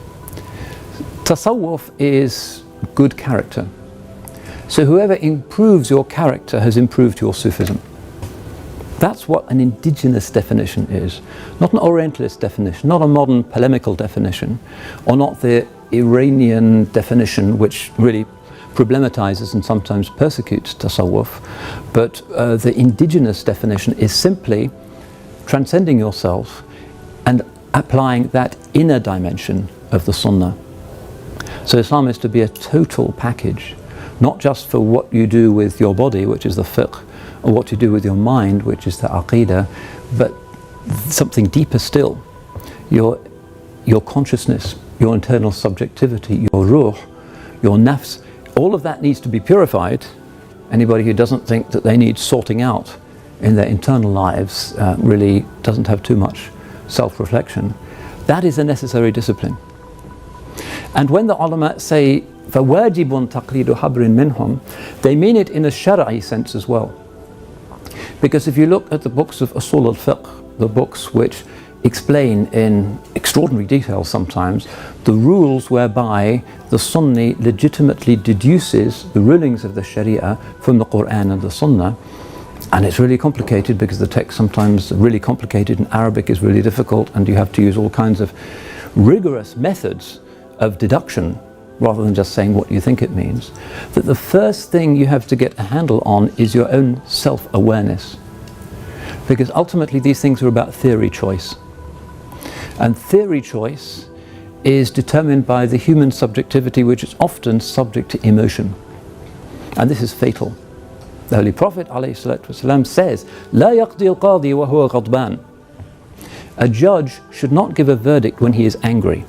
Tasawwuf is good character. So whoever improves your character has improved your Sufism. That's what an indigenous definition is, not an Orientalist definition, not a modern polemical definition, or not the Iranian definition which really problematizes and sometimes persecutes tasawwuf, but the indigenous definition is simply transcending yourself and applying that inner dimension of the sunnah. So Islam is to be a total package, not just for what you do with your body, which is the fiqh, or what you do with your mind, which is the aqidah, but something deeper still. Your consciousness, your internal subjectivity, your ruh, your nafs, all of that needs to be purified. Anybody who doesn't think that they need sorting out in their internal lives really doesn't have too much self-reflection. That is a necessary discipline. And when the ulama say فَوَاجِبٌ تَقْلِيدُ حَبْرٍ مِّنْهُمْ, they mean it in a shari'i sense as well. Because if you look at the books of Usul al-Fiqh, the books which explain in extraordinary detail sometimes the rules whereby the Sunni legitimately deduces the rulings of the Sharia from the Quran and the Sunnah, and it's really complicated because the text sometimes is really complicated and Arabic is really difficult, and you have to use all kinds of rigorous methods of deduction rather than just saying what you think it means, that the first thing you have to get a handle on is your own self-awareness. Because ultimately these things are about theory choice. And theory choice is determined by the human subjectivity, which is often subject to emotion. And this is fatal. The Holy Prophet ﷺ says, لا يقضي القاضي وهو غضبان. A judge should not give a verdict when he is angry.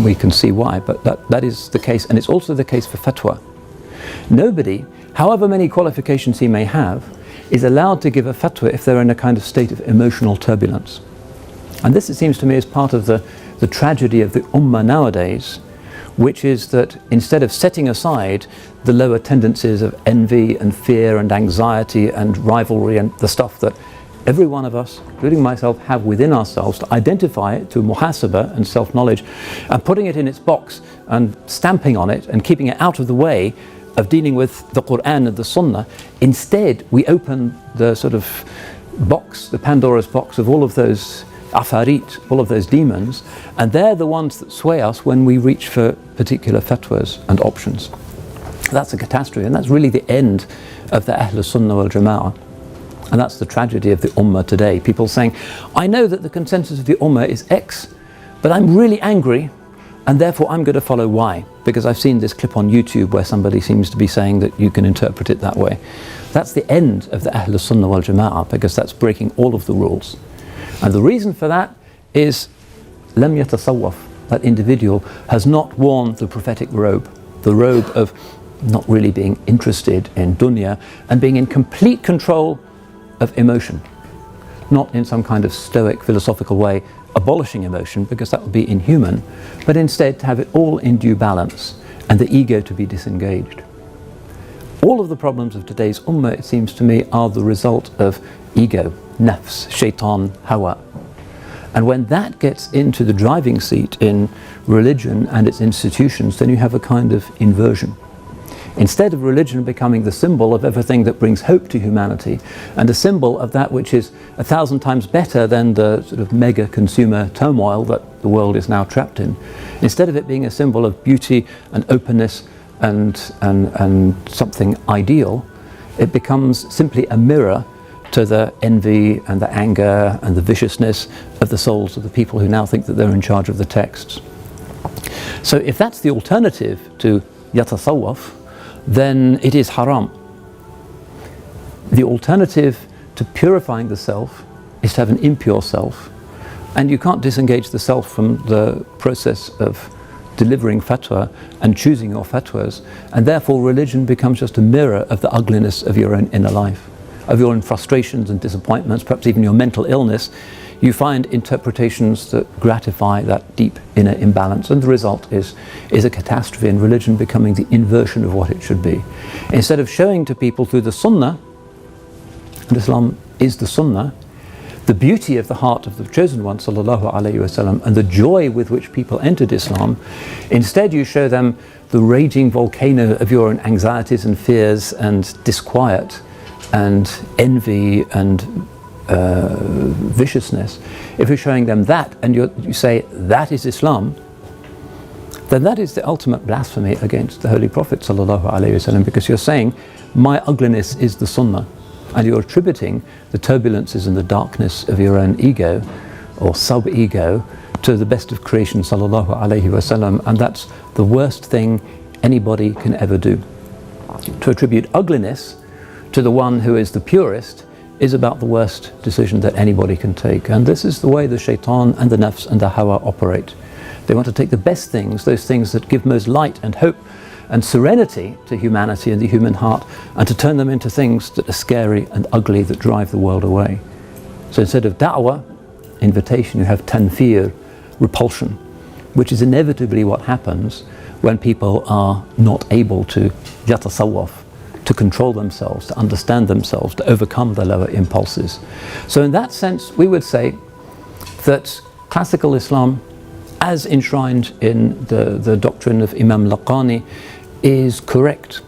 We can see why, but that is the case, and it's also the case for fatwa. Nobody, however many qualifications he may have, is allowed to give a fatwa if they're in a kind of state of emotional turbulence. And this, it seems to me, is part of the tragedy of the ummah nowadays, which is that instead of setting aside the lower tendencies of envy and fear and anxiety and rivalry and the stuff that every one of us, including myself, have within ourselves, to identify it through muhasabah and self-knowledge, and putting it in its box and stamping on it and keeping it out of the way of dealing with the Quran and the Sunnah, instead we open the sort of box, the Pandora's box of all of those afarit, all of those demons, and they're the ones that sway us when we reach for particular fatwas and options. That's a catastrophe, and that's really the end of the Ahl Sunnah wal Jama'ah. And that's the tragedy of the Ummah today. People saying, I know that the consensus of the Ummah is X, but I'm really angry, and therefore I'm going to follow Y, because I've seen this clip on YouTube where somebody seems to be saying that you can interpret it that way. That's the end of the Ahl Sunnah wal Jama'ah, because that's breaking all of the rules. And the reason for that is lam yatasawwaf, that individual has not worn the prophetic robe, the robe of not really being interested in dunya and being in complete control of emotion, not in some kind of stoic philosophical way abolishing emotion, because that would be inhuman, but instead to have it all in due balance and the ego to be disengaged. All of the problems of today's ummah, it seems to me, are the result of ego, nafs, shaitan, hawa. And when that gets into the driving seat in religion and its institutions, then you have a kind of inversion. Instead of religion becoming the symbol of everything that brings hope to humanity and a symbol of that which is 1,000 times better than the sort of mega consumer turmoil that the world is now trapped in, instead of it being a symbol of beauty and openness and something ideal, it becomes simply a mirror to the envy and the anger and the viciousness of the souls of the people who now think that they're in charge of the texts. So if that's the alternative to yatasawwaf, then it is haram. The alternative to purifying the self is to have an impure self, and you can't disengage the self from the process of delivering fatwa and choosing your fatwas, and therefore religion becomes just a mirror of the ugliness of your own inner life, of your own frustrations and disappointments, perhaps even your mental illness. You find interpretations that gratify that deep inner imbalance, and the result is a catastrophe, and religion becoming the inversion of what it should be. Instead of showing to people through the sunnah, and Islam is the sunnah, the beauty of the heart of the chosen one, sallallahu alaihi wasallam, and the joy with which people entered Islam, instead you show them the raging volcano of your own anxieties and fears and disquiet and envy and viciousness. If you're showing them that and you say that is Islam, then that is the ultimate blasphemy against the Holy Prophet sallallahu alaihi wasallam, because you're saying my ugliness is the sunnah, and you're attributing the turbulences and the darkness of your own ego or sub-ego to the best of creation sallallahu alaihi wasallam, and that's the worst thing anybody can ever do. To attribute ugliness to the one who is the purest is about the worst decision that anybody can take, and this is the way the shaitan and the nafs and the hawa operate. They want to take the best things, those things that give most light and hope and serenity to humanity and the human heart, and to turn them into things that are scary and ugly, that drive the world away. So instead of da'wah, invitation, you have tanfir, repulsion, which is inevitably what happens when people are not able to yatasawwaf, to control themselves, to understand themselves, to overcome the lower impulses. So in that sense, we would say that classical Islam, as enshrined in the doctrine of Imam Laqani, is correct,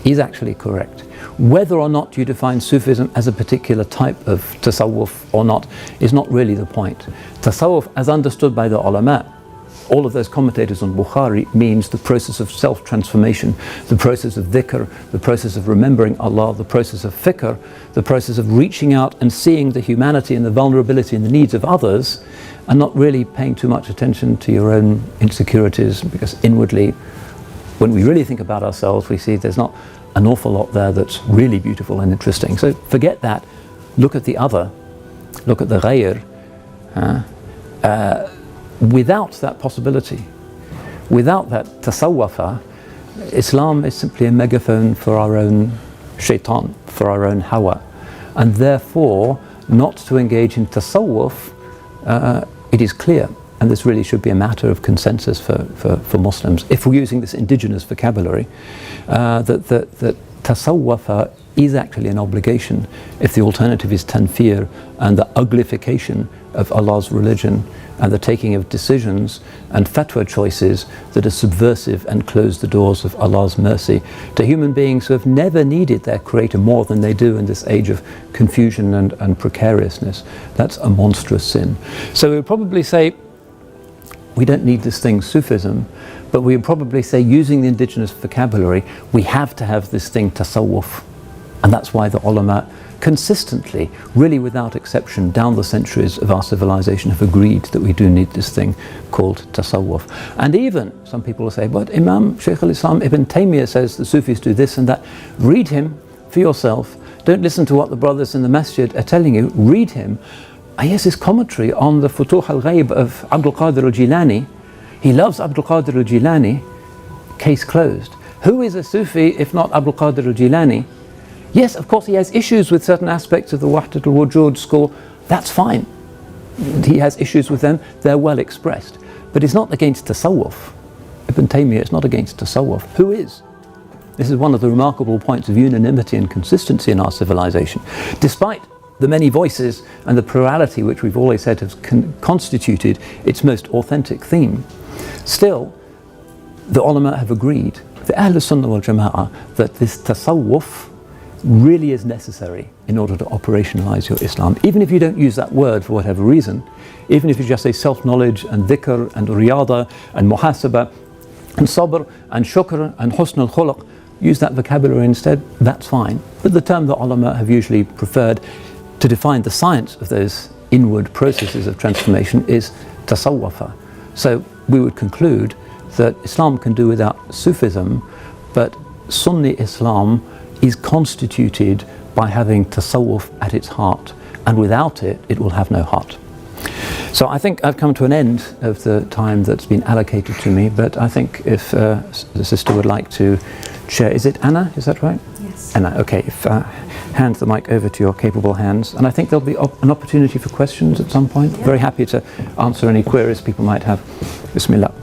is actually correct. Whether or not you define Sufism as a particular type of tasawwuf or not is not really the point. Tasawwuf, as understood by the ulama, all of those commentators on Bukhari, means the process of self-transformation, the process of dhikr, the process of remembering Allah, the process of fikr, the process of reaching out and seeing the humanity and the vulnerability and the needs of others, and not really paying too much attention to your own insecurities, because inwardly, when we really think about ourselves, we see there's not an awful lot there that's really beautiful and interesting. So forget that, look at the other, look at the ghayr. Without that possibility, without that tasawwafa, Islam is simply a megaphone for our own shaitan, for our own hawa, and therefore not to engage in tasawwuf, it is clear, and this really should be a matter of consensus for Muslims, if we're using this indigenous vocabulary, that tasawwafa is actually an obligation if the alternative is tanfir and the uglification of Allah's religion and the taking of decisions and fatwa choices that are subversive and close the doors of Allah's mercy to human beings who have never needed their Creator more than they do in this age of confusion and precariousness. That's a monstrous sin. So we would probably say we don't need this thing Sufism, but we would probably say, using the indigenous vocabulary, we have to have this thing tasawwuf, and that's why the ulama consistently, really without exception, down the centuries of our civilization have agreed that we do need this thing called tasawwuf. And even some people will say, but Imam Shaykh al-Islam Ibn Taymiyyah says the Sufis do this and that. Read him for yourself. Don't listen to what the brothers in the masjid are telling you. Read him. Yes, his commentary on the Futuh al-Ghayb of Abdul Qadir al-Jilani. He loves Abdul Qadir al-Jilani. Case closed. Who is a Sufi if not Abdul Qadir al-Jilani? Yes, of course he has issues with certain aspects of the Wahdat al-Wujud school. That's fine. He has issues with them. They're well expressed. But it's not against tasawwuf. Ibn Taymiyyah is not against tasawwuf. Who is? This is one of the remarkable points of unanimity and consistency in our civilization. Despite the many voices and the plurality which we've always said has constituted its most authentic theme, still the ulama have agreed the Ahl Sunnah wal Jama'ah that this tasawwuf really is necessary in order to operationalize your Islam. Even if you don't use that word for whatever reason, even if you just say self-knowledge and dhikr and riyada and muhasaba and sabr and shukr and husn al-khuluq, use that vocabulary instead, that's fine. But the term that ulama have usually preferred to define the science of those inward processes of transformation is tasawwafa. So we would conclude that Islam can do without Sufism, but Sunni Islam is constituted by having tasawwuf at its heart, and without it, it will have no heart. So I think I've come to an end of the time that's been allocated to me, but I think if the sister would like to share, is it Anna, is that right? Yes. Anna, okay, if hand the mic over to your capable hands, and I think there'll be an opportunity for questions at some point. Yeah. Very happy to answer any queries people might have. Bismillah.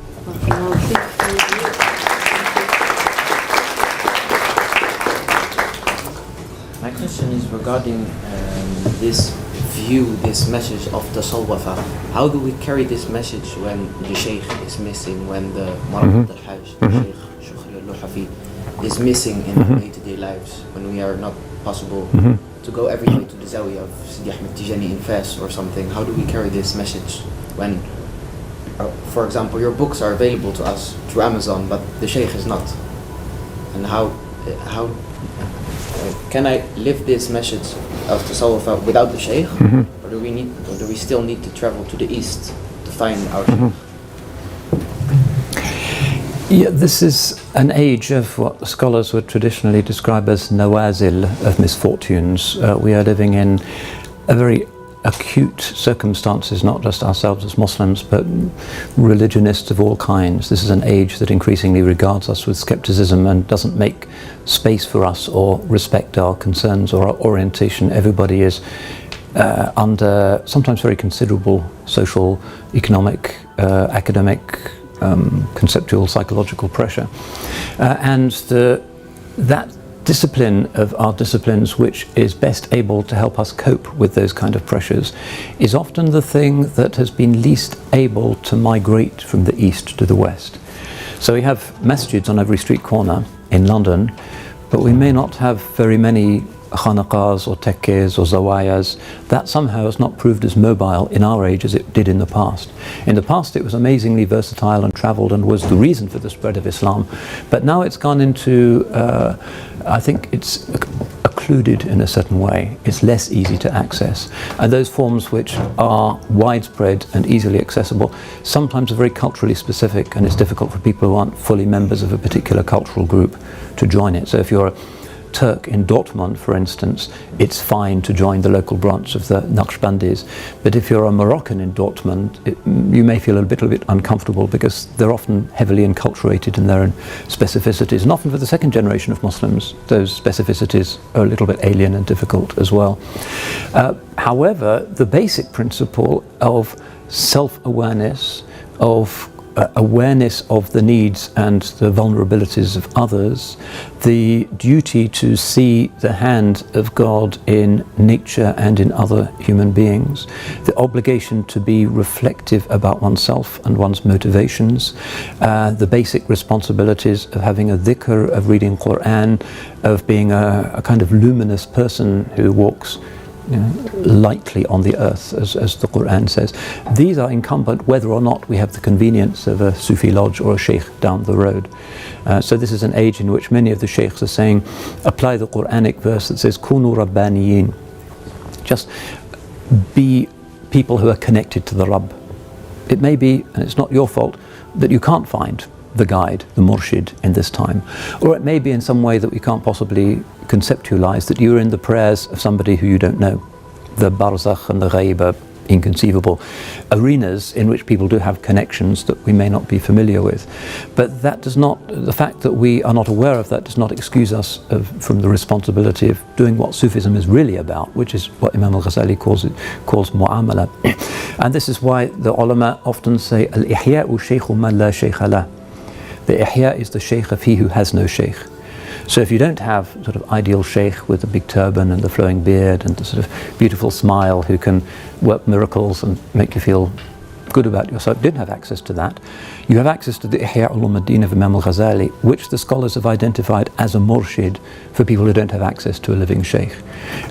My question is regarding this view, this message of tasawwafa. How do we carry this message when the Shaykh is missing, when the Marad al-Hajj, the Shaykh Shukri al-Luhafi, is missing in our day-to-day lives, when we are not possible to go every day to the Zawiyah of Sidi Ahmed Tijani in Fes or something? How do we carry this message when, for example, your books are available to us through Amazon, but the Shaykh is not? And how can I live this message of tasawwuf without the Shaykh, or do we still need to travel to the east to find our Shaykh? Yeah, this is an age of what the scholars would traditionally describe as nawazil, of misfortunes. We are living in a very acute circumstances, not just ourselves as Muslims, but religionists of all kinds. This is an age that increasingly regards us with skepticism and doesn't make space for us or respect our concerns or our orientation. Everybody is under sometimes very considerable social, economic, academic, conceptual, psychological pressure. And that discipline of our disciplines, which is best able to help us cope with those kind of pressures, is often the thing that has been least able to migrate from the east to the west. So we have masjids on every street corner in London, but we may not have very many khanaqahs or tekkes or zawayas. That somehow has not proved as mobile in our age as it did in the past. In the past it was amazingly versatile and travelled and was the reason for the spread of Islam, but now it's gone into, I think it's occluded in a certain way. It's less easy to access, and those forms which are widespread and easily accessible sometimes are very culturally specific, and it's difficult for people who aren't fully members of a particular cultural group to join it. So if you're a Turk in Dortmund, for instance, it's fine to join the local branch of the Naqshbandis. But if you're a Moroccan in Dortmund, you may feel a little bit uncomfortable because they're often heavily enculturated in their own specificities. And often for the second generation of Muslims, those specificities are a little bit alien and difficult as well. However, the basic principle of self-awareness, of awareness of the needs and the vulnerabilities of others, the duty to see the hand of God in nature and in other human beings, the obligation to be reflective about oneself and one's motivations, the basic responsibilities of having a dhikr, of reading Quran, of being a kind of luminous person who walks lightly on the earth, as the Quran says. These are incumbent whether or not we have the convenience of a Sufi lodge or a sheikh down the road. So this is an age in which many of the sheikhs are saying, apply the Quranic verse that says, Kunu Rabbaniyin. Just be people who are connected to the Rabb. It may be, and it's not your fault, that you can't find the guide, the murshid in this time. Or it may be in some way that we can't possibly conceptualize that you're in the prayers of somebody who you don't know. The barzakh and the ghaib are inconceivable arenas in which people do have connections that we may not be familiar with. But that does not, the fact that we are not aware of that does not excuse us from the responsibility of doing what Sufism is really about, which is what Imam al-Ghazali calls mu'amala. And this is why the ulama often say, al-ihya'u shaykhu man la shaykha lah. The ihya is the shaykh of he who has no shaykh. So if you don't have sort of ideal sheikh with the big turban and the flowing beard and the sort of beautiful smile who can work miracles and make you feel good about yourself, didn't have access to that. You have access to the Ihya Ulumuddin of Imam al-Ghazali, which the scholars have identified as a murshid for people who don't have access to a living sheikh.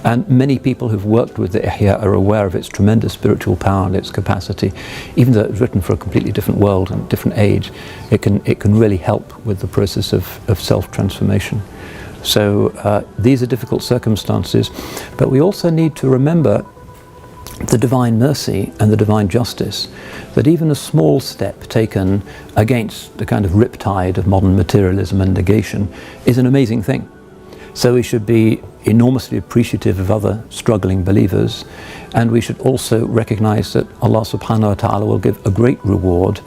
And many people who've worked with the Ihya are aware of its tremendous spiritual power and its capacity. Even though it's written for a completely different world and different age, it can really help with the process of self-transformation. So these are difficult circumstances, but we also need to remember the divine mercy and the divine justice, that even a small step taken against the kind of riptide of modern materialism and negation is an amazing thing. So we should be enormously appreciative of other struggling believers, and we should also recognize that Allah subhanahu wa ta'ala will give a great reward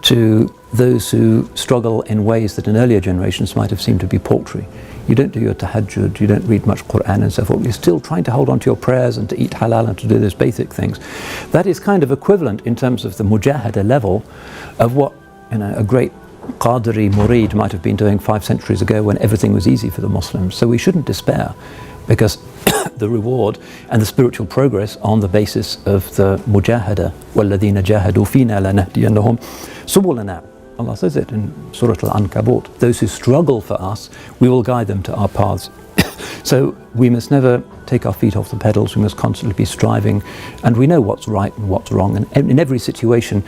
to those who struggle in ways that in earlier generations might have seemed to be paltry. You don't do your tahajjud, you don't read much Quran and so forth, you're still trying to hold on to your prayers and to eat halal and to do those basic things. That is kind of equivalent in terms of the mujahada level of what a great Qadiri murid might have been doing 5 centuries ago when everything was easy for the Muslims. So we shouldn't despair, because the reward and the spiritual progress on the basis of the mujahada, وَالَّذِينَ جَاهَدُوا فِينَا لَنَهْدِيَنَّهُمْ سُبُلَنَا. Allah says it in Surah Al-Ankabut. Those who struggle for us, we will guide them to our paths. So we must never take our feet off the pedals. We must constantly be striving, and we know what's right and what's wrong. And in every situation,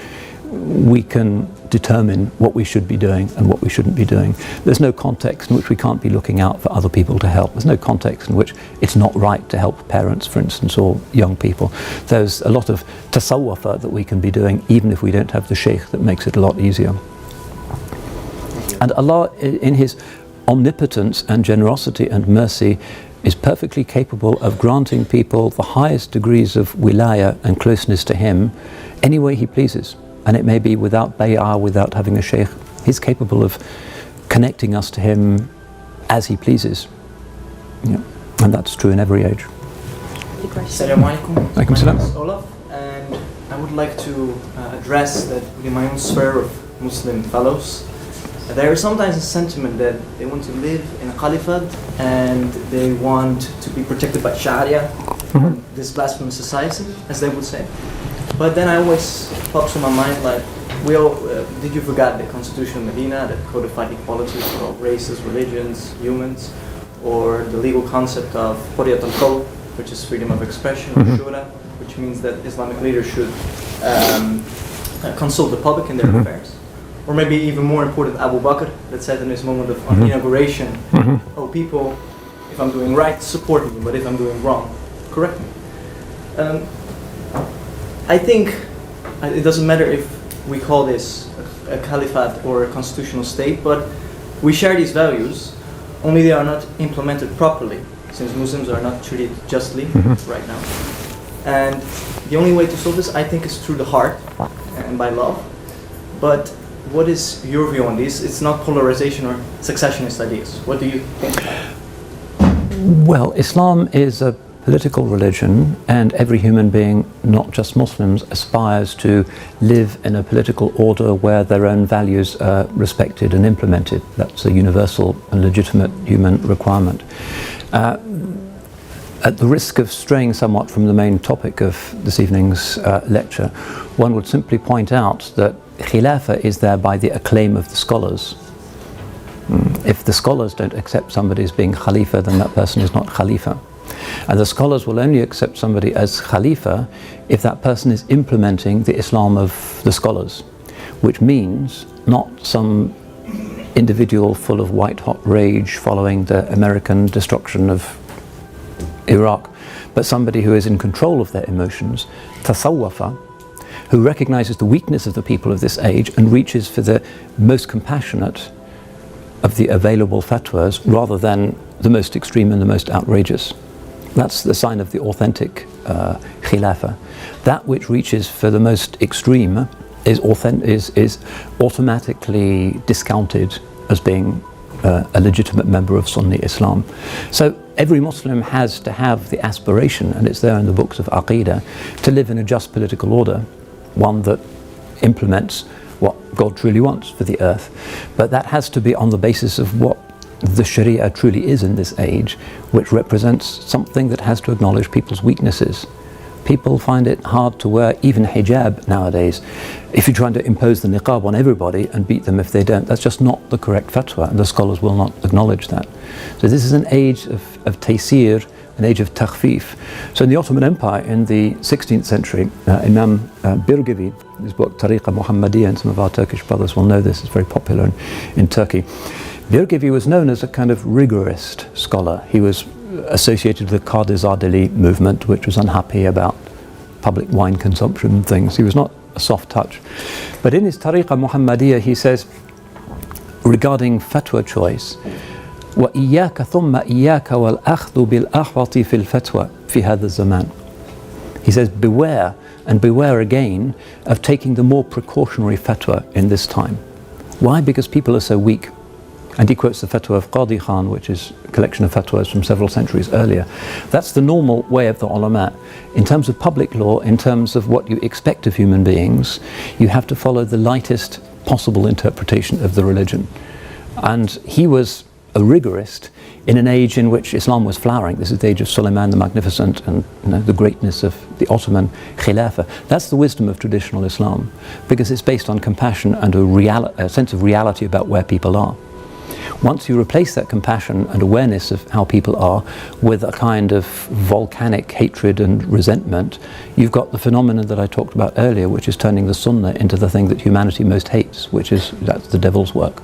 we can determine what we should be doing and what we shouldn't be doing. There's no context in which we can't be looking out for other people to help. There's no context in which it's not right to help parents, for instance, or young people. There's a lot of tasawwufa that we can be doing even if we don't have the sheikh, that makes it a lot easier. And Allah, in His omnipotence and generosity and mercy, is perfectly capable of granting people the highest degrees of wilaya and closeness to Him any way He pleases. And it may be without bay'ah, without having a sheikh. He's capable of connecting us to Him as He pleases. Yeah. And that's true in every age. Assalamu alaikum. Alaikum My salam. name is Olaf, and I would like to address that in my own sphere of Muslim fellows. There is sometimes a sentiment that they want to live in a caliphate and they want to be protected by Sharia, this blasphemous society, as they would say. But then I always pops in my mind, like, did you forget the Constitution of Medina that codified equality for all races, religions, humans, or the legal concept of Hurriyat al-Qawl, which is freedom of expression, or Shura, which means that Islamic leaders should consult the public in their affairs. Or maybe even more important, Abu Bakr, that said in his moment of inauguration, oh people, if I'm doing right, support me, but if I'm doing wrong, correct me. I think it doesn't matter if we call this a caliphate or a constitutional state, but we share these values, only they are not implemented properly, since Muslims are not treated justly right now. And the only way to solve this, I think, is through the heart and by love. But what is your view on this? It's not polarization or successionist ideas. What do you think about it? Well, Islam is a political religion, and every human being, not just Muslims, aspires to live in a political order where their own values are respected and implemented. That's a universal and legitimate human requirement. At the risk of straying somewhat from the main topic of this evening's lecture, one would simply point out that Khilafah is there by the acclaim of the scholars. If the scholars don't accept somebody as being Khalifa, then that person is not Khalifa. And the scholars will only accept somebody as Khalifa if that person is implementing the Islam of the scholars, which means not some individual full of white-hot rage following the American destruction of Iraq, but somebody who is in control of their emotions, tasawwafa, who recognizes the weakness of the people of this age and reaches for the most compassionate of the available fatwas rather than the most extreme and the most outrageous. That's the sign of the authentic khilafah. That which reaches for the most extreme is automatically discounted as being a legitimate member of Sunni Islam. So every Muslim has to have the aspiration, and it's there in the books of Aqeedah, to live in a just political order, one that implements what God truly wants for the earth. But that has to be on the basis of what the Sharia truly is in this age, which represents something that has to acknowledge people's weaknesses. people find it hard to wear even hijab nowadays. If you're trying to impose the niqab on everybody and beat them if they don't, that's just not the correct fatwa, and the scholars will not acknowledge that. So this is an age of taysir, an age of takhfif. So in the Ottoman Empire in the 16th century, Imam Birgivi, his book Tariqa Muhammadiyya, and some of our Turkish brothers will know this, it's very popular in Turkey. Birgivi was known as a kind of rigorist scholar. He was associated with the Qadizadeli movement, which was unhappy about public wine consumption and things. He was not a soft touch. But in his Tariqa Muhammadiyya, he says, regarding fatwa choice, وَإِيَّاكَ ثُمَّ إِيَّاكَ وَالْأَخْذُ بِالْأَحْوَطِ فِي الْفَتْوَى فِي هَذَا الزَّمَانِ. He says, beware and beware again of taking the more precautionary fatwa in this time. Why? Because people are so weak. And he quotes the fatwa of Qadi Khan, which is a collection of fatwas from several centuries earlier. That's the normal way of the ulama. In terms of public law, in terms of what you expect of human beings, you have to follow the lightest possible interpretation of the religion. And he was a rigorist in an age in which Islam was flowering. This is the age of Suleiman the Magnificent and the greatness of the Ottoman Khilafah. That's the wisdom of traditional Islam, because it's based on compassion and a sense of reality about where people are. Once you replace that compassion and awareness of how people are with a kind of volcanic hatred and resentment, you've got the phenomenon that I talked about earlier, which is turning the sunnah into the thing that humanity most hates, that's the devil's work.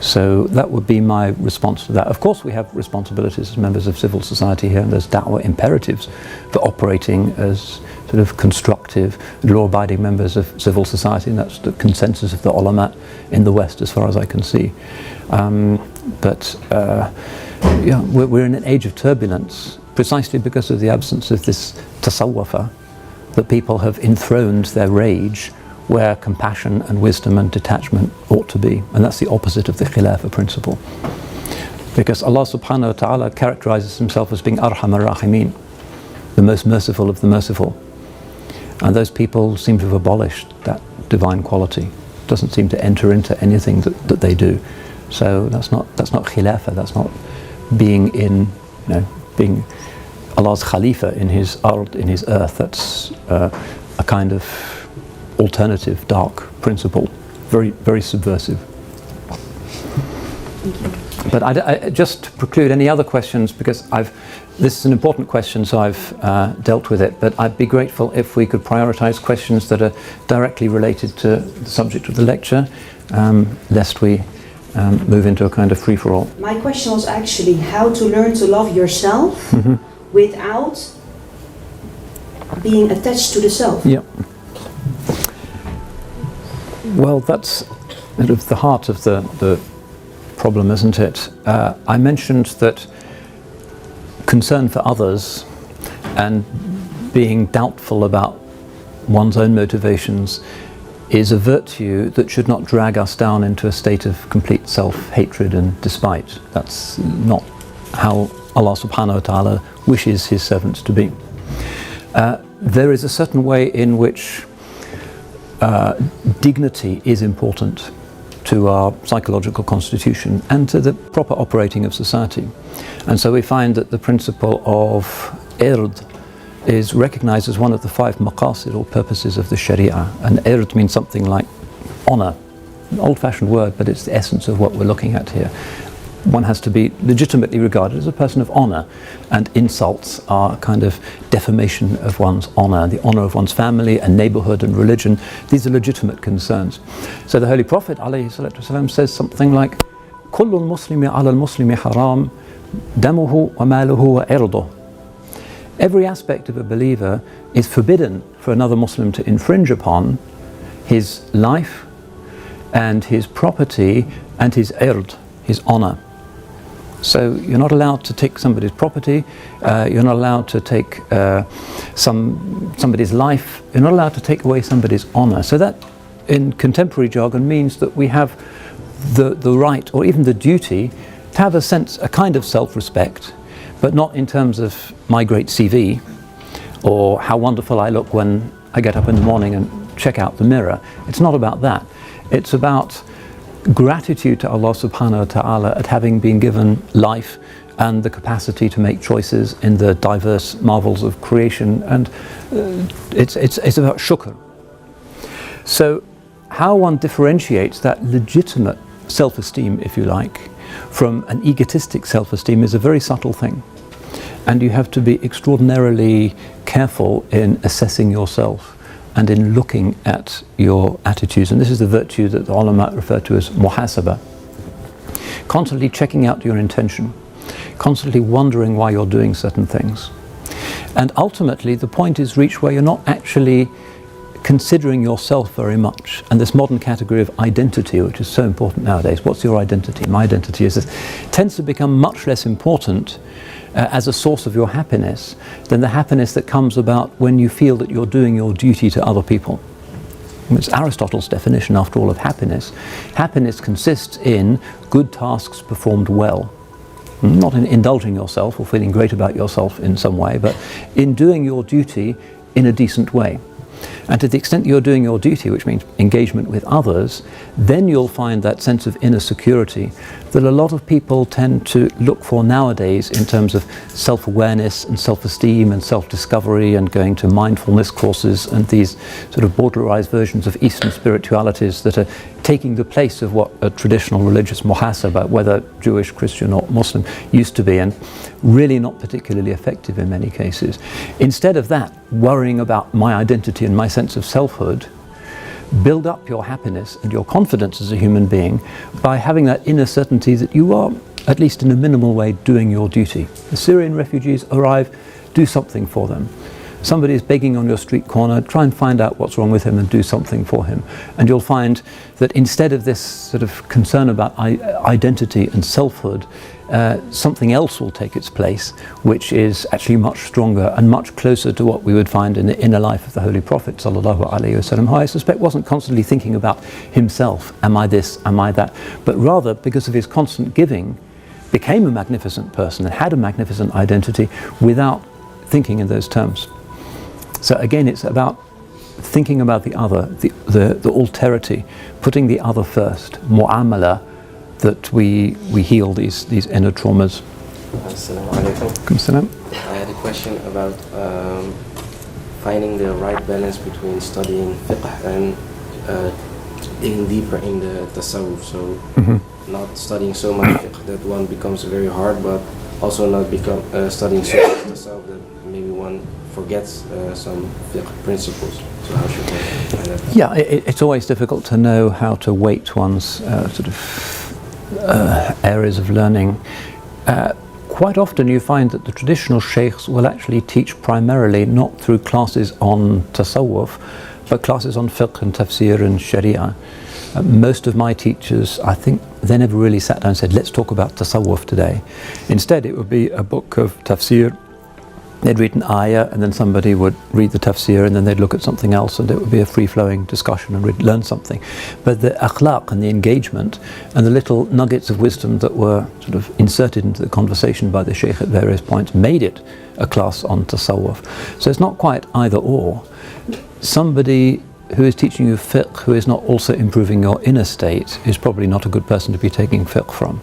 So that would be my response to that. Of course, we have responsibilities as members of civil society here, and there's da'wah imperatives for operating as sort of constructive, law-abiding members of civil society, and that's the consensus of the ulama in the West, as far as I can see. We're in an age of turbulence, precisely because of the absence of this tasawwufa, that people have enthroned their rage where compassion and wisdom and detachment ought to be. And that's the opposite of the Khilafah principle. Because Allah subhanahu wa ta'ala characterizes himself as being Arhamar Rahimin, the most merciful of the merciful. And those people seem to have abolished that divine quality. It doesn't seem to enter into anything that they do. So that's not Khilafah, that's not being being Allah's Khalifa in his ard, in his earth. That's a kind of alternative, dark principle, very, very subversive. But I just to preclude any other questions, because this is an important question, so I've dealt with it, but I'd be grateful if we could prioritize questions that are directly related to the subject of the lecture, lest we move into a kind of free-for-all. My question was actually how to learn to love yourself without being attached to the self. Yep. Well, that's sort of the heart of the problem, isn't it? I mentioned that concern for others and being doubtful about one's own motivations is a virtue that should not drag us down into a state of complete self-hatred and despite. That's not how Allah subhanahu wa ta'ala wishes his servants to be. There is a certain way in which dignity is important to our psychological constitution and to the proper operating of society. And so we find that the principle of ird is recognized as one of the 5 maqasid, or purposes of the Sharia. And ird means something like honor, an old-fashioned word, but it's the essence of what we're looking at here. One has to be legitimately regarded as a person of honor, and insults are a kind of defamation of one's honor, the honor of one's family and neighborhood and religion. These are legitimate concerns. So the Holy Prophet ﷺ says something like, كُلُّ الْمُسْلِمِ عَلَى الْمُسْلِمِ حَرَامٌ دَمُهُ وَمَالُهُ وَعِرْضُهُ. Every aspect of a believer is forbidden for another Muslim to infringe upon: his life and his property and his ird, his honor. So you're not allowed to take somebody's property, you're not allowed to take somebody's life, you're not allowed to take away somebody's honor. So that, in contemporary jargon, means that we have the right, or even the duty, to have a kind of self-respect, but not in terms of my great CV, or how wonderful I look when I get up in the morning and check out the mirror. It's not about that. It's about gratitude to Allah subhanahu wa ta'ala at having been given life and the capacity to make choices in the diverse marvels of creation, and it's about shukr. So how one differentiates that legitimate self-esteem, if you like, from an egotistic self-esteem is a very subtle thing, and you have to be extraordinarily careful in assessing yourself and in looking at your attitudes. And this is the virtue that the ulama refer to as muhasaba. Constantly checking out your intention, constantly wondering why you're doing certain things. And ultimately the point is reached where you're not actually considering yourself very much. And this modern category of identity, which is so important nowadays, what's your identity? My identity is this, tends to become much less important as a source of your happiness than the happiness that comes about when you feel that you're doing your duty to other people. It's Aristotle's definition, after all, of happiness. Happiness consists in good tasks performed well. Not in indulging yourself or feeling great about yourself in some way, but in doing your duty in a decent way. And to the extent that you're doing your duty, which means engagement with others, then you'll find that sense of inner security that a lot of people tend to look for nowadays in terms of self-awareness and self-esteem and self-discovery and going to mindfulness courses and these sort of borderized versions of Eastern spiritualities that are taking the place of what a traditional religious muhasaba, whether Jewish, Christian or Muslim, used to be, and really not particularly effective in many cases. Instead of that, worrying about my identity and my sense of selfhood, build up your happiness and your confidence as a human being by having that inner certainty that you are, at least in a minimal way, doing your duty. The Syrian refugees arrive, do something for them. Somebody is begging on your street corner, try and find out what's wrong with him and do something for him. And you'll find that instead of this sort of concern about identity and selfhood, something else will take its place, which is actually much stronger and much closer to what we would find in the inner life of the Holy Prophet sallallahu alaihi wasallam, who I suspect wasn't constantly thinking about himself, am I this, am I that, but rather because of his constant giving, became a magnificent person and had a magnificent identity without thinking in those terms. So again, it's about thinking about the other, the alterity, putting the other first, mu'amala, that we heal these inner traumas. Assalamu alaikum. I had a question about finding the right balance between studying fiqh and digging deeper in the tasawwuf. So not studying so much fiqh that one becomes very hard, but also not studying so much tasawwuf that maybe one forgets some fiqh principles. So how should one find that? Yeah, it's always difficult to know how to weight one's sort of areas of learning. Quite often you find that the traditional sheikhs will actually teach primarily not through classes on tasawwuf, but classes on fiqh and tafsir and sharia. Most of my teachers, I think, they never really sat down and said, let's talk about tasawwuf today. Instead, it would be a book of tafsir. They'd read an ayah, and then somebody would read the tafsir, and then they'd look at something else, and it would be a free-flowing discussion, and we'd learn something. But the akhlaq and the engagement and the little nuggets of wisdom that were sort of inserted into the conversation by the sheikh at various points made it a class on tasawwuf. So it's not quite either or. Somebody who is teaching you fiqh who is not also improving your inner state is probably not a good person to be taking fiqh from.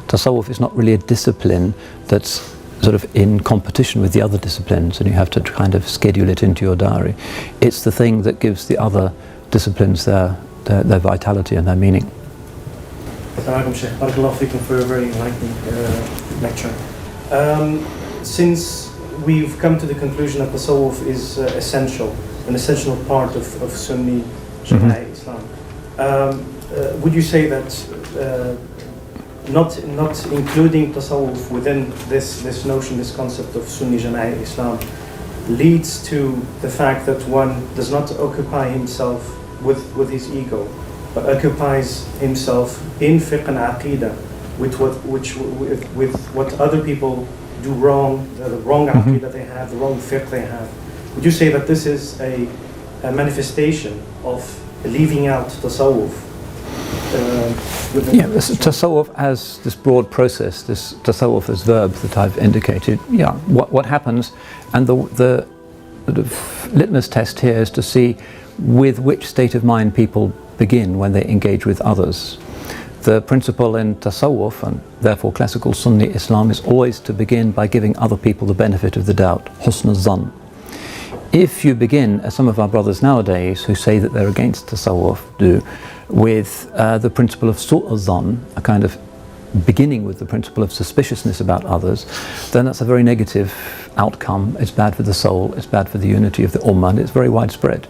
Tasawwuf is not really a discipline that's sort of in competition with the other disciplines, and you have to kind of schedule it into your diary. It's the thing that gives the other disciplines their vitality and their meaning. Assalamu alaikum, Barakallahu feekum for a very enlightening lecture. Since we've come to the conclusion that tasawwuf is an essential part of Sunni Shia Islam, would you say that not including tasawwuf within this notion, this concept of Sunni Jama'ah Islam, leads to the fact that one does not occupy himself with his ego, but occupies himself in fiqh and aqidah with what other people do wrong, the wrong aqidah they have, the wrong fiqh they have. Would you say that this is a manifestation of leaving out tasawwuf? Yeah, tasawwuf as this broad process, this tasawwuf as verb that I've indicated, yeah, what happens, and the sort of litmus test here is to see with which state of mind people begin when they engage with others. The principle in Tasawwuf, and therefore classical Sunni Islam, is always to begin by giving other people the benefit of the doubt, husn al-zann. If you begin, as some of our brothers nowadays who say that they're against Tasawwuf do, with the principle of su' al-zann, a kind of beginning with the principle of suspiciousness about others, then that's a very negative outcome. It's bad for the soul, it's bad for the unity of the ummah, and it's very widespread.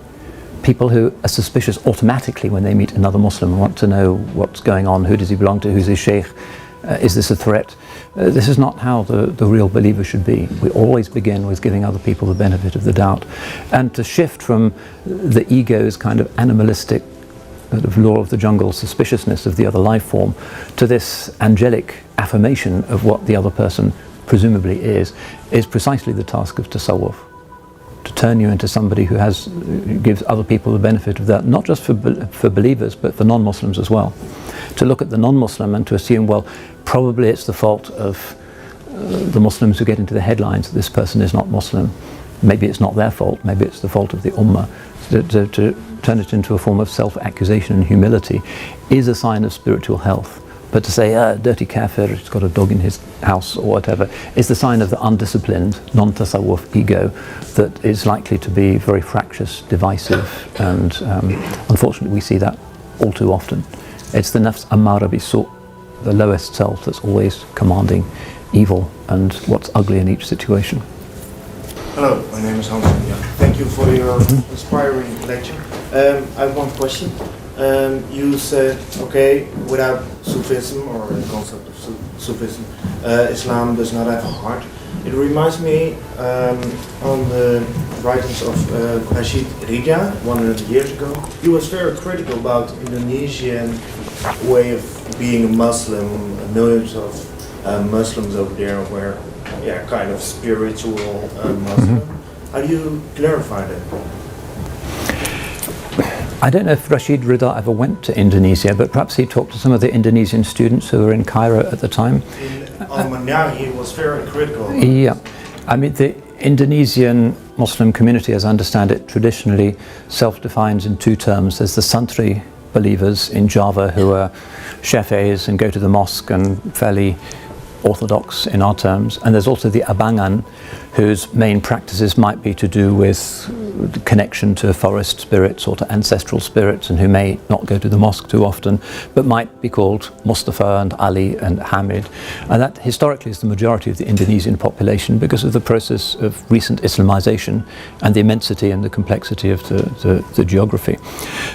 People who are suspicious automatically when they meet another Muslim and want to know what's going on, who does he belong to, who's his sheikh, is this a threat? This is not how the real believer should be. We always begin with giving other people the benefit of the doubt. And to shift from the ego's kind of animalistic sort of law of the jungle suspiciousness of the other life form to this angelic affirmation of what the other person presumably is precisely the task of Tasawwuf. To turn you into somebody who gives other people the benefit of that, not just for believers but for non-Muslims as well. To look at the non-Muslim and to assume, well, probably it's the fault of the Muslims who get into the headlines that this person is not Muslim. Maybe it's not their fault, maybe it's the fault of the ummah. To turn it into a form of self-accusation and humility is a sign of spiritual health. But to say, dirty kafir, he's got a dog in his house or whatever, is the sign of the undisciplined, non-tasawwuf ego that is likely to be very fractious, divisive, and unfortunately we see that all too often. It's the nafs ammara bisu', the lowest self that's always commanding evil and what's ugly in each situation. Hello, my name is Hans. Thank you for your inspiring lecture. I have one question. You said, okay, without Sufism or the concept of Sufism, Islam does not have a heart. It reminds me on the writings of Rashid Rida 100 years ago. He was very critical about Indonesian way of being a Muslim. Millions of Muslims over there were kind of spiritual Muslim. How do you clarify that? I don't know if Rashid Rida ever went to Indonesia, but perhaps he talked to some of the Indonesian students who were in Cairo at the time. In Al-Manya, he was very critical. Yeah, I mean the Indonesian Muslim community, as I understand it, traditionally self-defines in two terms. There's the Santri believers in Java who are Shafi'is and go to the mosque and fairly orthodox in our terms, and there's also the Abangan, whose main practices might be to do with connection to forest spirits or to ancestral spirits, and who may not go to the mosque too often, but might be called Mustafa and Ali and Hamid. And that historically is the majority of the Indonesian population because of the process of recent Islamization and the immensity and the complexity of the geography.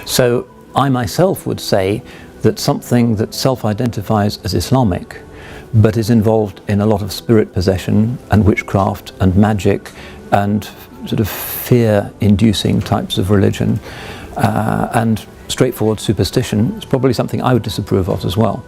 So I myself would say that something that self-identifies as Islamic but is involved in a lot of spirit possession and witchcraft and magic and sort of fear-inducing types of religion and straightforward superstition is probably something I would disapprove of as well.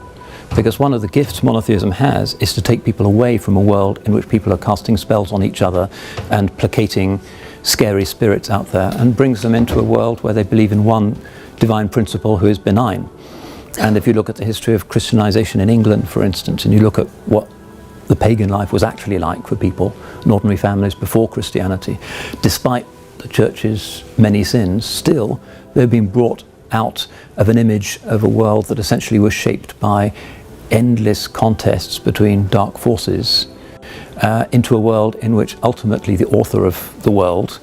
Because one of the gifts monotheism has is to take people away from a world in which people are casting spells on each other and placating scary spirits out there, and brings them into a world where they believe in one divine principle who is benign. And if you look at the history of Christianization in England, for instance, and you look at what the pagan life was actually like for people, and ordinary families before Christianity, despite the church's many sins, still they've been brought out of an image of a world that essentially was shaped by endless contests between dark forces into a world in which ultimately the author of the world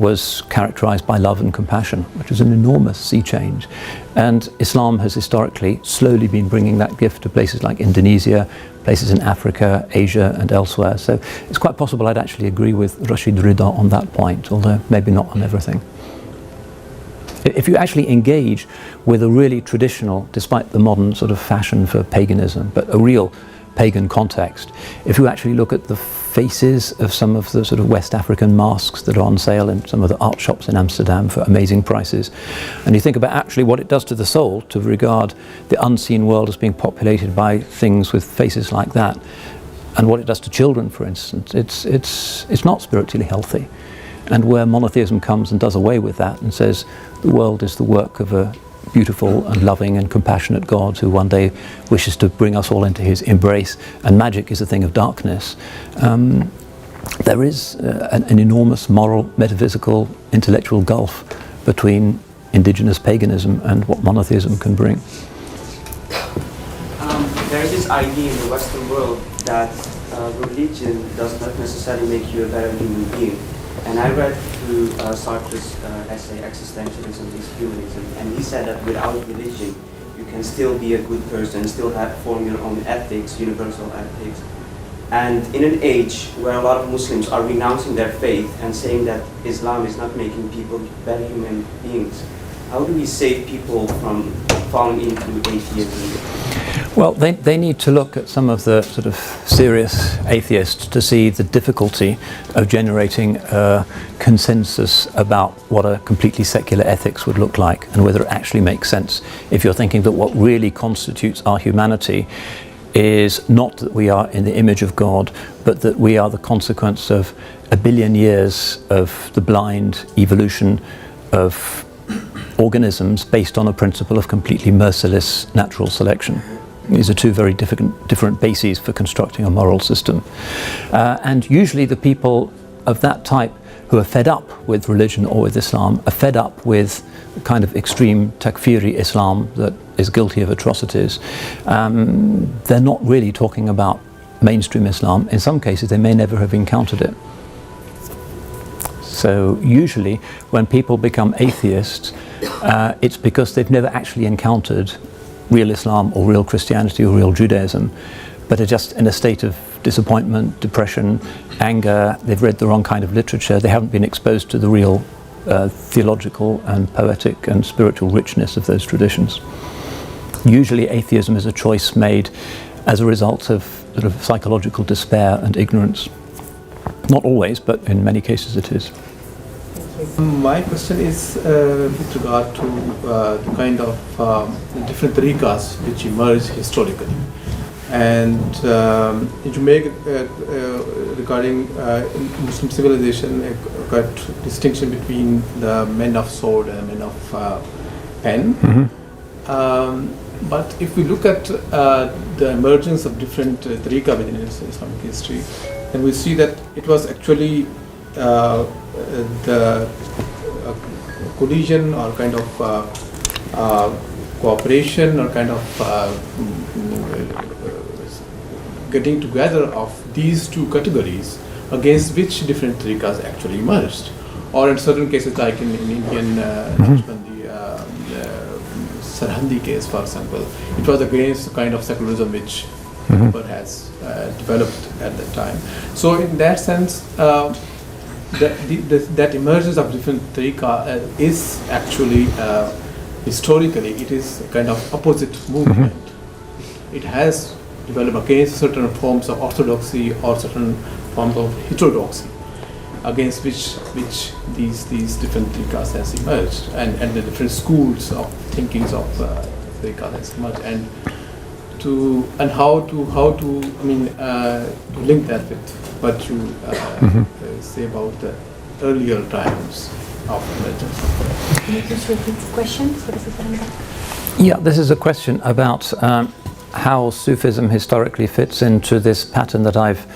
was characterized by love and compassion, which is an enormous sea change. And Islam has historically slowly been bringing that gift to places like Indonesia, places in Africa, Asia and elsewhere. So it's quite possible I'd actually agree with Rashid Rida on that point, although maybe not on everything. If you actually engage with a really traditional, despite the modern sort of fashion for paganism, but a real pagan context, if you actually look at the faces of some of the sort of West African masks that are on sale in some of the art shops in Amsterdam for amazing prices, and you think about actually what it does to the soul to regard the unseen world as being populated by things with faces like that, and what it does to children, for instance, it's not spiritually healthy. And where monotheism comes and does away with that and says the world is the work of a beautiful and loving and compassionate God who one day wishes to bring us all into his embrace, and magic is a thing of darkness, there is an enormous moral, metaphysical, intellectual gulf between indigenous paganism and what monotheism can bring. there's this idea in the Western world that religion does not necessarily make you a better human being. And I read through Sartre's essay, Existentialism is Humanism, and he said that without religion, you can still be a good person, still form your own ethics, universal ethics. And in an age where a lot of Muslims are renouncing their faith and saying that Islam is not making people better human beings, how do we save people from falling into atheism? Well, they need to look at some of the sort of serious atheists to see the difficulty of generating a consensus about what a completely secular ethics would look like and whether it actually makes sense if you're thinking that what really constitutes our humanity is not that we are in the image of God, but that we are the consequence of a billion years of the blind evolution of organisms based on a principle of completely merciless natural selection. These are two very different bases for constructing a moral system. And usually the people of that type who are fed up with religion or with Islam are fed up with the kind of extreme takfiri Islam that is guilty of atrocities. They're not really talking about mainstream Islam. In some cases they may never have encountered it. So usually when people become atheists, it's because they've never actually encountered real Islam or real Christianity or real Judaism, but are just in a state of disappointment, depression, anger. They've read the wrong kind of literature. They haven't been exposed to the real theological and poetic and spiritual richness of those traditions. Usually atheism is a choice made as a result of sort of psychological despair and ignorance. Not always, but in many cases it is. My question is with regard to the kind of different tariqas which emerged historically. And you make regarding Muslim civilization a distinction between the men of sword and men of pen. Mm-hmm. But if we look at the emergence of different tariqa within Islamic history, then we see that it was actually the collision or kind of cooperation or kind of getting together of these two categories against which different tariqas actually emerged. Or in certain cases, like in Indian Sarhandi case, for example, it was against the kind of secularism which Akbar has developed at that time. So in that sense, that emergence of different tariqa is actually historically it is a kind of opposite movement. It has developed against certain forms of orthodoxy or certain forms of heterodoxy, against which these different tariqas has emerged, and the different schools of thinkings of tariqa has emerged, and how to link that with what you say about the earlier times of emergence. Can you just repeat the question? Yeah, this is a question about how Sufism historically fits into this pattern that I've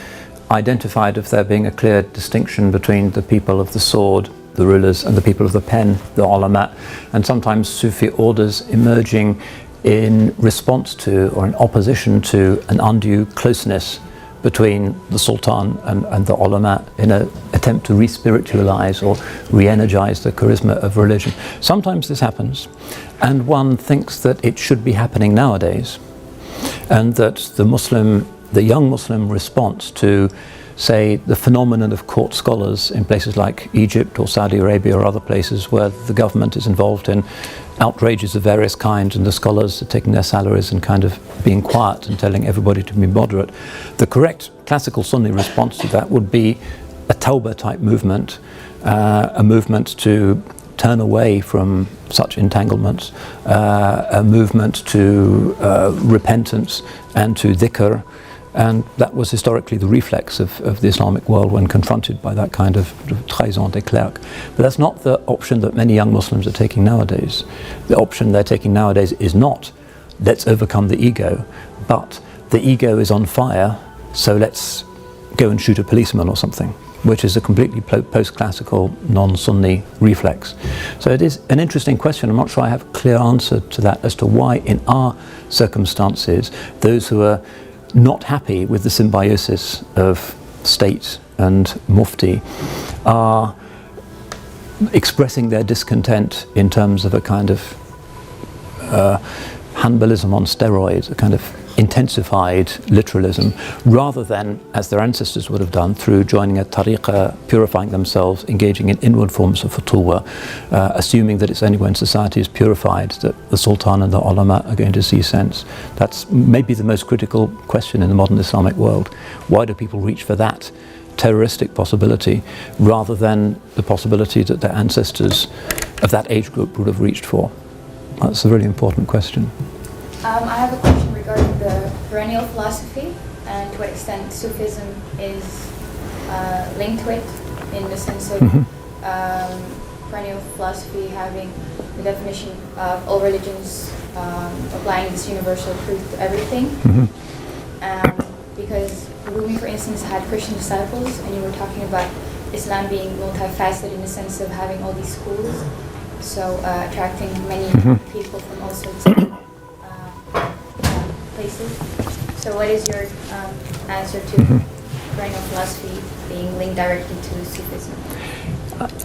identified of there being a clear distinction between the people of the sword, the rulers, and the people of the pen, the ulama, and sometimes Sufi orders emerging in response to or in opposition to an undue closeness between the sultan and the ulama in an attempt to re-spiritualize or re-energize the charisma of religion. Sometimes this happens, and one thinks that it should be happening nowadays, and that the young Muslim response to, say, the phenomenon of court scholars in places like Egypt or Saudi Arabia or other places where the government is involved in outrages of various kinds and the scholars are taking their salaries and kind of being quiet and telling everybody to be moderate. The correct classical Sunni response to that would be a Tawbah type movement, a movement to turn away from such entanglements, a movement to repentance and to dhikr. And that was historically the reflex of the Islamic world when confronted by that kind of trahison des clercs. But that's not the option that many young Muslims are taking nowadays. The option they're taking nowadays is not, let's overcome the ego, but the ego is on fire, so let's go and shoot a policeman or something. which is a completely post-classical, non-Sunni reflex. So it is an interesting question. I'm not sure I have a clear answer to that as to why in our circumstances those who are not happy with the symbiosis of state and mufti are expressing their discontent in terms of a kind of Hanbalism on steroids, a kind of intensified literalism, rather than, as their ancestors would have done, through joining a tariqah, purifying themselves, engaging in inward forms of futuwa, assuming that it's only when society is purified that the sultan and the ulama are going to see sense. That's maybe the most critical question in the modern Islamic world. Why do people reach for that terroristic possibility rather than the possibility that their ancestors of that age group would have reached for? That's a really important question. I have a question regarding the perennial philosophy and to what extent Sufism is linked to it, in the sense of perennial philosophy having the definition of all religions applying this universal truth to everything. Because Rumi, for instance, had Christian disciples, and you were talking about Islam being multifaceted in the sense of having all these schools, so attracting many people from all sorts of places. So what is your answer to perennial philosophy being linked directly to Sufism?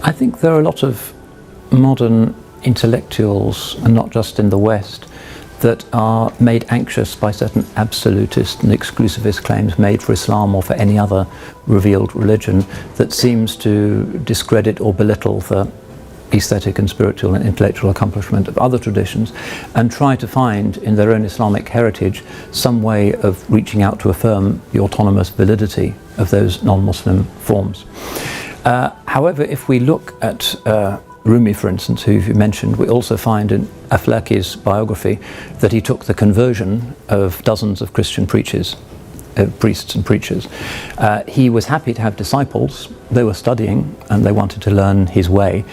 I think there are a lot of modern intellectuals, and not just in the West, that are made anxious by certain absolutist and exclusivist claims made for Islam or for any other revealed religion that seems to discredit or belittle the aesthetic and spiritual and intellectual accomplishment of other traditions, and try to find in their own Islamic heritage some way of reaching out to affirm the autonomous validity of those non-Muslim forms. However, if we look at Rumi, for instance, who you mentioned, we also find in Aflaki's biography that he took the conversion of dozens of Christian priests and preachers. He was happy to have disciples. They were studying and they wanted to learn his way,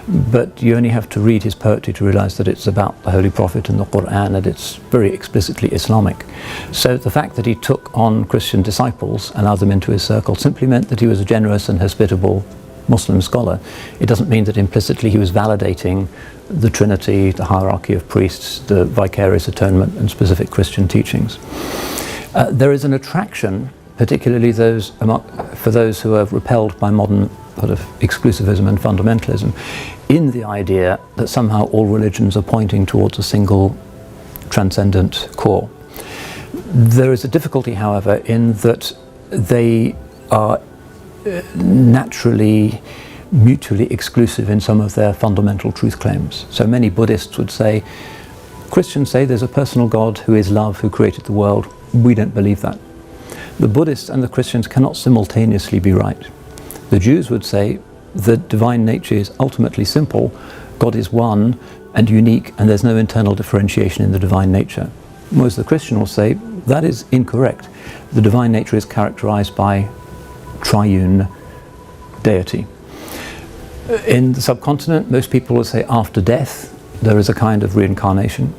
but you only have to read his poetry to realize that it's about the Holy Prophet and the Quran, and it's very explicitly Islamic. So the fact that he took on Christian disciples and allowed them into his circle simply meant that he was a generous and hospitable Muslim scholar. It doesn't mean that implicitly he was validating the Trinity, the hierarchy of priests, the vicarious atonement and specific Christian teachings. There is an attraction, particularly for those who are repelled by modern sort of exclusivism and fundamentalism, in the idea that somehow all religions are pointing towards a single transcendent core. There is a difficulty, however, in that they are naturally mutually exclusive in some of their fundamental truth claims. So many Buddhists would say, Christians say there's a personal God who is love, who created the world. We don't believe that. The Buddhists and the Christians cannot simultaneously be right. The Jews would say the divine nature is ultimately simple, God is one and unique, and there's no internal differentiation in the divine nature. Whereas the Christian will say that is incorrect. The divine nature is characterized by triune deity. In the subcontinent, most people will say after death there is a kind of reincarnation.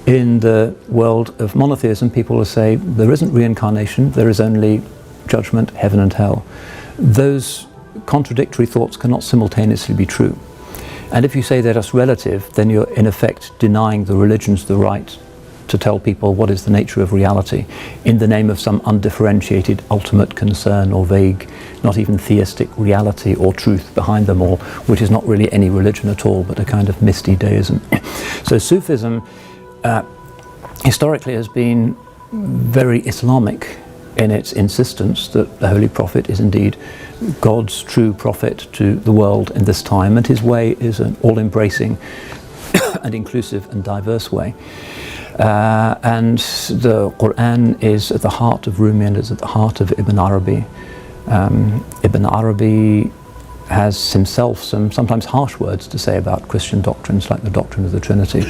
In the world of monotheism, people will say there isn't reincarnation, there is only judgment, heaven and hell. Those contradictory thoughts cannot simultaneously be true. And if you say they're just relative, then you're in effect denying the religions the right to tell people what is the nature of reality in the name of some undifferentiated ultimate concern or vague, not even theistic reality or truth behind them all, which is not really any religion at all, but a kind of misty deism. So Sufism historically has been very Islamic in its insistence that the Holy Prophet is indeed God's true prophet to the world in this time, and his way is an all-embracing and inclusive and diverse way. And the Quran is at the heart of Rumi and is at the heart of Ibn Arabi. Ibn Arabi has himself some sometimes harsh words to say about Christian doctrines, like the doctrine of the Trinity.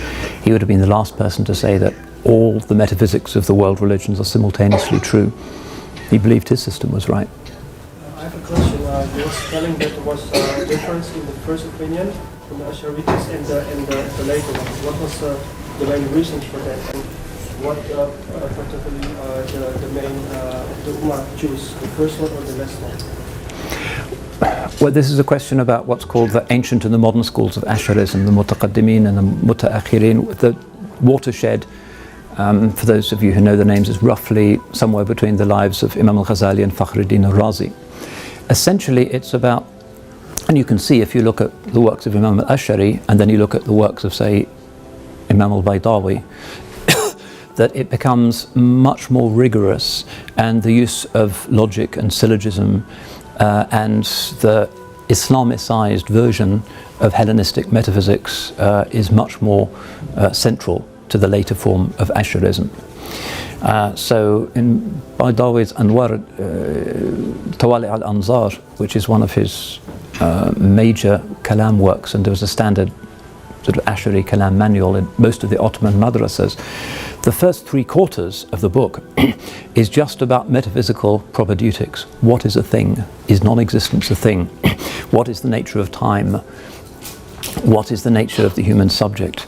He would have been the last person to say that all the metaphysics of the world religions are simultaneously true. He believed his system was right. I have a question. You were telling that there was a difference in the first opinion from the Ash'arites and the later ones. What was the main reasons for that, and what particularly the main the Ummah choose, the first one or the last one? Well, this is a question about what's called the ancient and the modern schools of Ash'arism, the Mutaqaddimin and the Mutaakhirin. The watershed, for those of you who know the names, is roughly somewhere between the lives of Imam al-Ghazali and Fakhruddin al-Razi. Essentially, it's about, and you can see if you look at the works of Imam al-Ash'ari and then you look at the works of, say, Imam al-Baydawi, that it becomes much more rigorous, and the use of logic and syllogism and the Islamicized version of Hellenistic metaphysics is much more central to the later form of Ash'arism. So in Baydawi's Anwar Tawali al-Anzar, which is one of his major kalam works, and there was a standard sort of Ash'ari kalam manual in most of the Ottoman madrasas, the first 3/4 of the book is just about metaphysical propadeutics. What is a thing? Is non-existence a thing? What is the nature of time? What is the nature of the human subject?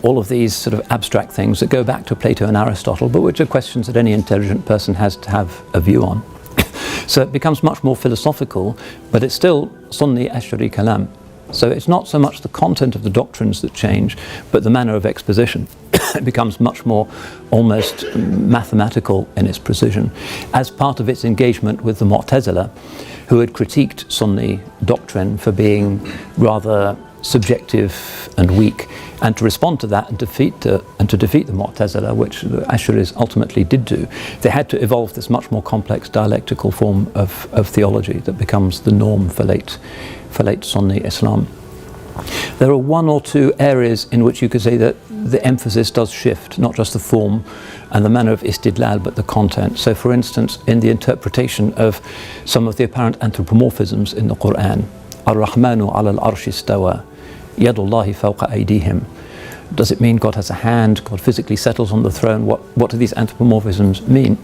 All of these sort of abstract things that go back to Plato and Aristotle, but which are questions that any intelligent person has to have a view on. So it becomes much more philosophical, but it's still Sunni Ash'ari kalam. So it's not so much the content of the doctrines that change, but the manner of exposition. It becomes much more almost mathematical in its precision, as part of its engagement with the Mu'tazila, who had critiqued Sunni doctrine for being rather subjective and weak, and to respond to that and to defeat the Mu'tazila, which the Ash'aris ultimately did do, they had to evolve this much more complex dialectical form of theology that becomes the norm for late Sunni Islam. There are one or two areas in which you could say that the emphasis does shift, not just the form and the manner of istidlal, but the content. So for instance, in the interpretation of some of the apparent anthropomorphisms in the Quran, Ar-Rahmanu ala al-arshi istawa, yadullahi fawqa aydihim. Does it mean God has a hand, God physically settles on the throne? What do these anthropomorphisms mean?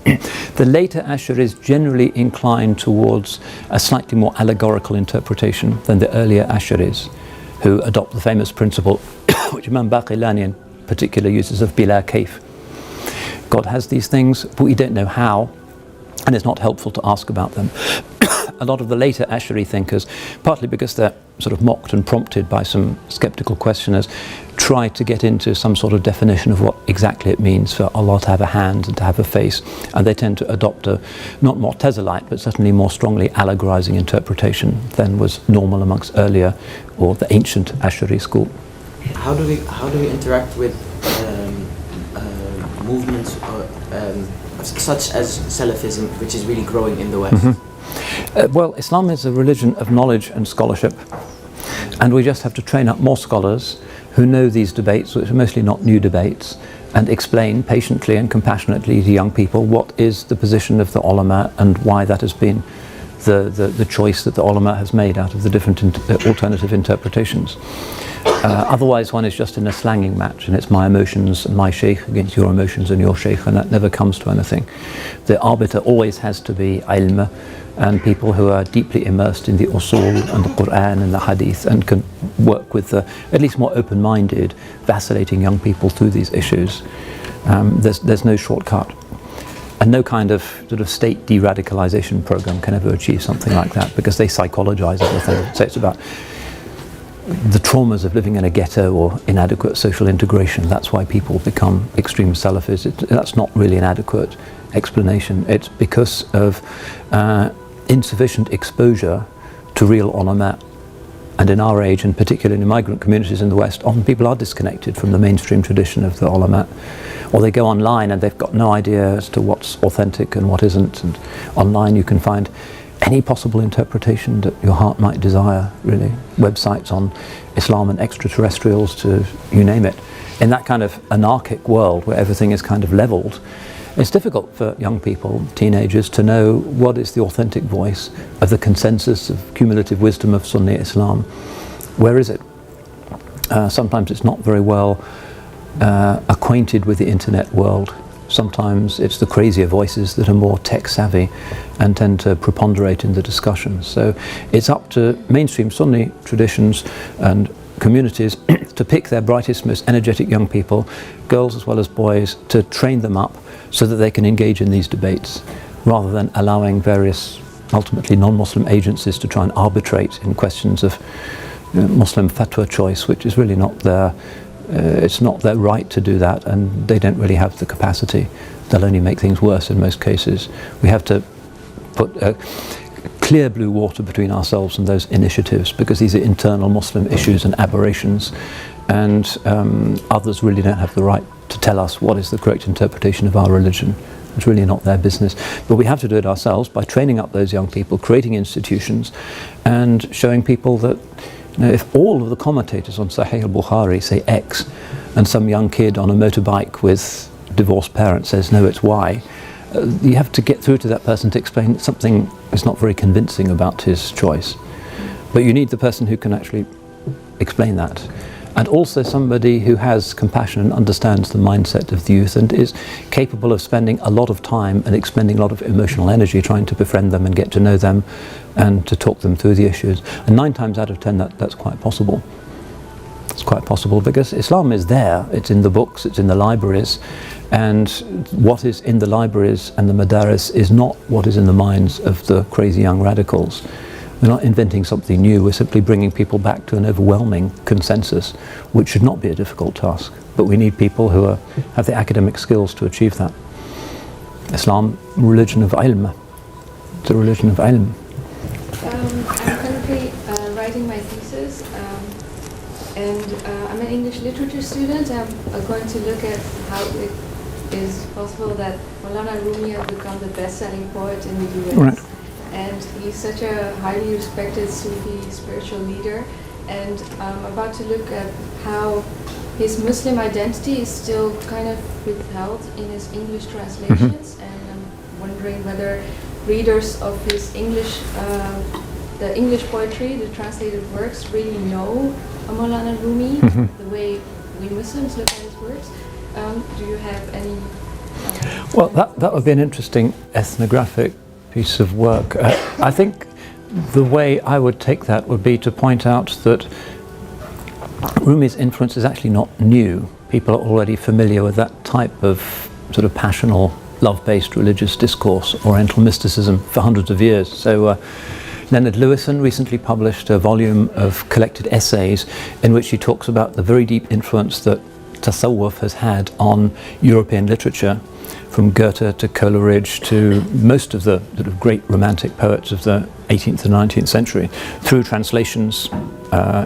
The later Ash'aris generally incline towards a slightly more allegorical interpretation than the earlier Ash'aris, who adopt the famous principle, which Imam Baqillani in particular uses, of bila kayf. God has these things, but we don't know how, and it's not helpful to ask about them. A lot of the later Ash'ari thinkers, partly because they're sort of mocked and prompted by some skeptical questioners, try to get into some sort of definition of what exactly it means for Allah to have a hand and to have a face, and they tend to adopt a not Mu'tazilite but certainly more strongly allegorizing interpretation than was normal amongst earlier or the ancient Ash'ari school. How do we interact with movements such as Salafism, which is really growing in the West? Well, Islam is a religion of knowledge and scholarship, and we just have to train up more scholars who know these debates, which are mostly not new debates, and explain patiently and compassionately to young people what is the position of the ulama and why that has been the choice that the ulama has made out of the different alternative interpretations. Otherwise one is just in a slanging match, and it's my emotions and my sheikh against your emotions and your sheikh, and that never comes to anything. The arbiter always has to be ilm, and people who are deeply immersed in the usul and the Quran and the hadith, and can work with the at least more open-minded, vacillating young people through these issues. There's no shortcut. And no kind of sort of state de-radicalization program can ever achieve something like that, because they psychologize everything. So it's about the traumas of living in a ghetto or inadequate social integration. That's why people become extreme Salafis. That's not really an adequate explanation. It's because of insufficient exposure to real ulama. And in our age, and particularly in migrant communities in the West, often people are disconnected from the mainstream tradition of the ulama. Or they go online and they've got no idea as to what's authentic and what isn't. And online you can find any possible interpretation that your heart might desire, really. Websites on Islam and extraterrestrials, to you name it. In that kind of anarchic world where everything is kind of leveled, it's difficult for young people, teenagers, to know what is the authentic voice of the consensus of cumulative wisdom of Sunni Islam. Where is it? Sometimes it's not very well acquainted with the internet world. Sometimes it's the crazier voices that are more tech savvy and tend to preponderate in the discussions. So it's up to mainstream Sunni traditions and communities to pick their brightest, most energetic young people, girls as well as boys, to train them up so that they can engage in these debates, rather than allowing various ultimately non-Muslim agencies to try and arbitrate in questions of Muslim fatwa choice, which is really not it's not their right to do that, and they don't really have the capacity. They'll only make things worse in most cases. We have to put clear blue water between ourselves and those initiatives, because these are internal Muslim issues and aberrations, and others really don't have the right to tell us what is the correct interpretation of our religion. It's really not their business. But we have to do it ourselves by training up those young people, creating institutions, and showing people that if all of the commentators on Sahih al-Bukhari say X, and some young kid on a motorbike with divorced parents says no, it's Y, you have to get through to that person to explain that something is not very convincing about his choice. But you need the person who can actually explain that. And also somebody who has compassion and understands the mindset of the youth and is capable of spending a lot of time and expending a lot of emotional energy trying to befriend them and get to know them and to talk them through the issues. And 9 times out of 10 that's quite possible. It's quite possible because Islam is there, it's in the books, it's in the libraries, and what is in the libraries and the madaris is not what is in the minds of the crazy young radicals. We're not inventing something new, we're simply bringing people back to an overwhelming consensus, which should not be a difficult task. But we need people who have the academic skills to achieve that. Islam, religion of ilm. It's a religion of ilm. I'm currently writing my thesis, and I'm an English literature student. I'm going to look at how it is possible that Maulana Rumi has become the best-selling poet in the US. Right. And he's such a highly respected Sufi spiritual leader, and I'm about to look at how his Muslim identity is still kind of withheld in his English translations, and I'm wondering whether readers of his English, the English poetry, the translated works, really know Maulana Rumi the way we Muslims look at his works. Do you have any? Well, that would be an interesting ethnographic piece of work. I think the way I would take that would be to point out that Rumi's influence is actually not new. People are already familiar with that type of sort of passional, love-based religious discourse, Oriental mysticism, for hundreds of years. So Leonard Lewison recently published a volume of collected essays in which he talks about the very deep influence that Tasawwuf has had on European literature, from Goethe to Coleridge to most of the sort of great romantic poets of the 18th and 19th century, through translations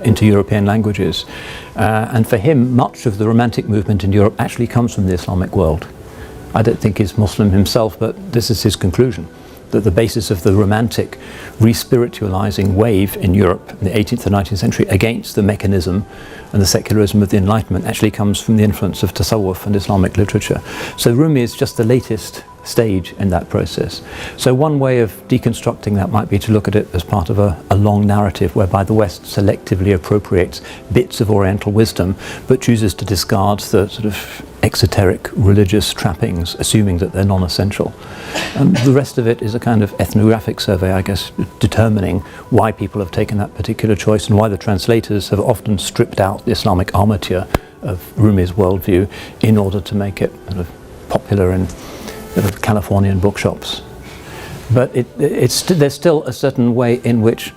into European languages. And for him, much of the romantic movement in Europe actually comes from the Islamic world. I don't think he's Muslim himself, but this is his conclusion, that the basis of the romantic re-spiritualizing wave in Europe in the 18th and 19th century against the mechanism and the secularism of the Enlightenment actually comes from the influence of Tasawwuf and Islamic literature. So Rumi is just the latest stage in that process. So one way of deconstructing that might be to look at it as part of a long narrative whereby the West selectively appropriates bits of Oriental wisdom but chooses to discard the sort of exoteric religious trappings, assuming that they're non-essential. The rest of it is a kind of ethnographic survey, I guess, determining why people have taken that particular choice and why the translators have often stripped out the Islamic armature of Rumi's worldview in order to make it sort of popular in sort of Californian bookshops. But there's still a certain way in which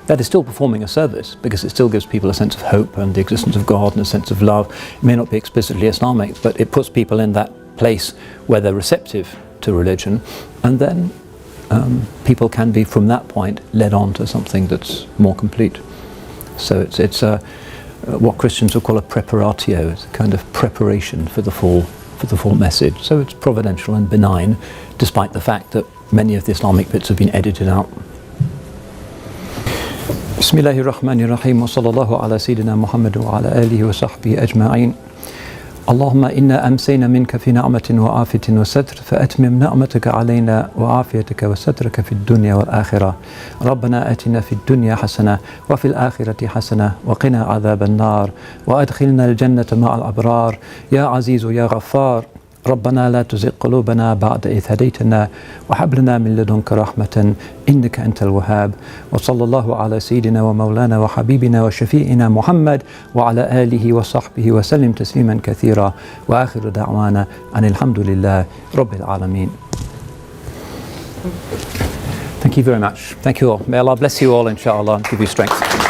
that is still performing a service, because it still gives people a sense of hope and the existence of God and a sense of love. It may not be explicitly Islamic, but it puts people in that place where they're receptive to religion, and then people can be, from that point, led on to something that's more complete. So it's what Christians would call a preparatio. It's a kind of preparation for the full message. So it's providential and benign, despite the fact that many of the Islamic bits have been edited out. بسم الله الرحمن الرحيم وصلى الله على سيدنا محمد وعلى آله وصحبه أجمعين. اللهم إنا أمسينا منك في نعمة وعافية وستر فأتمم نعمتك علينا وعافيتك وسترك في الدنيا والآخرة. ربنا آتنا في الدنيا حسنة وفي الآخرة حسنة وقنا عذاب النار وأدخلنا الجنة مع الأبرار يا عزيز يا غفار. ربنا لا تزغ قلوبنا بعد إذ هديتنا وهب لنا من لدنك رحمة إنك أنت الوهاب. وصلى الله على سيدنا ومولانا وحبيبنا وشفيعنا محمد وعلى آله وصحبه وسلم تسليما كثيرا وآخر دعوانا أن الحمد لله رب العالمين. Thank you. Thank you very much. Thank you all. May Allah bless you all, inshallah, and give you strength.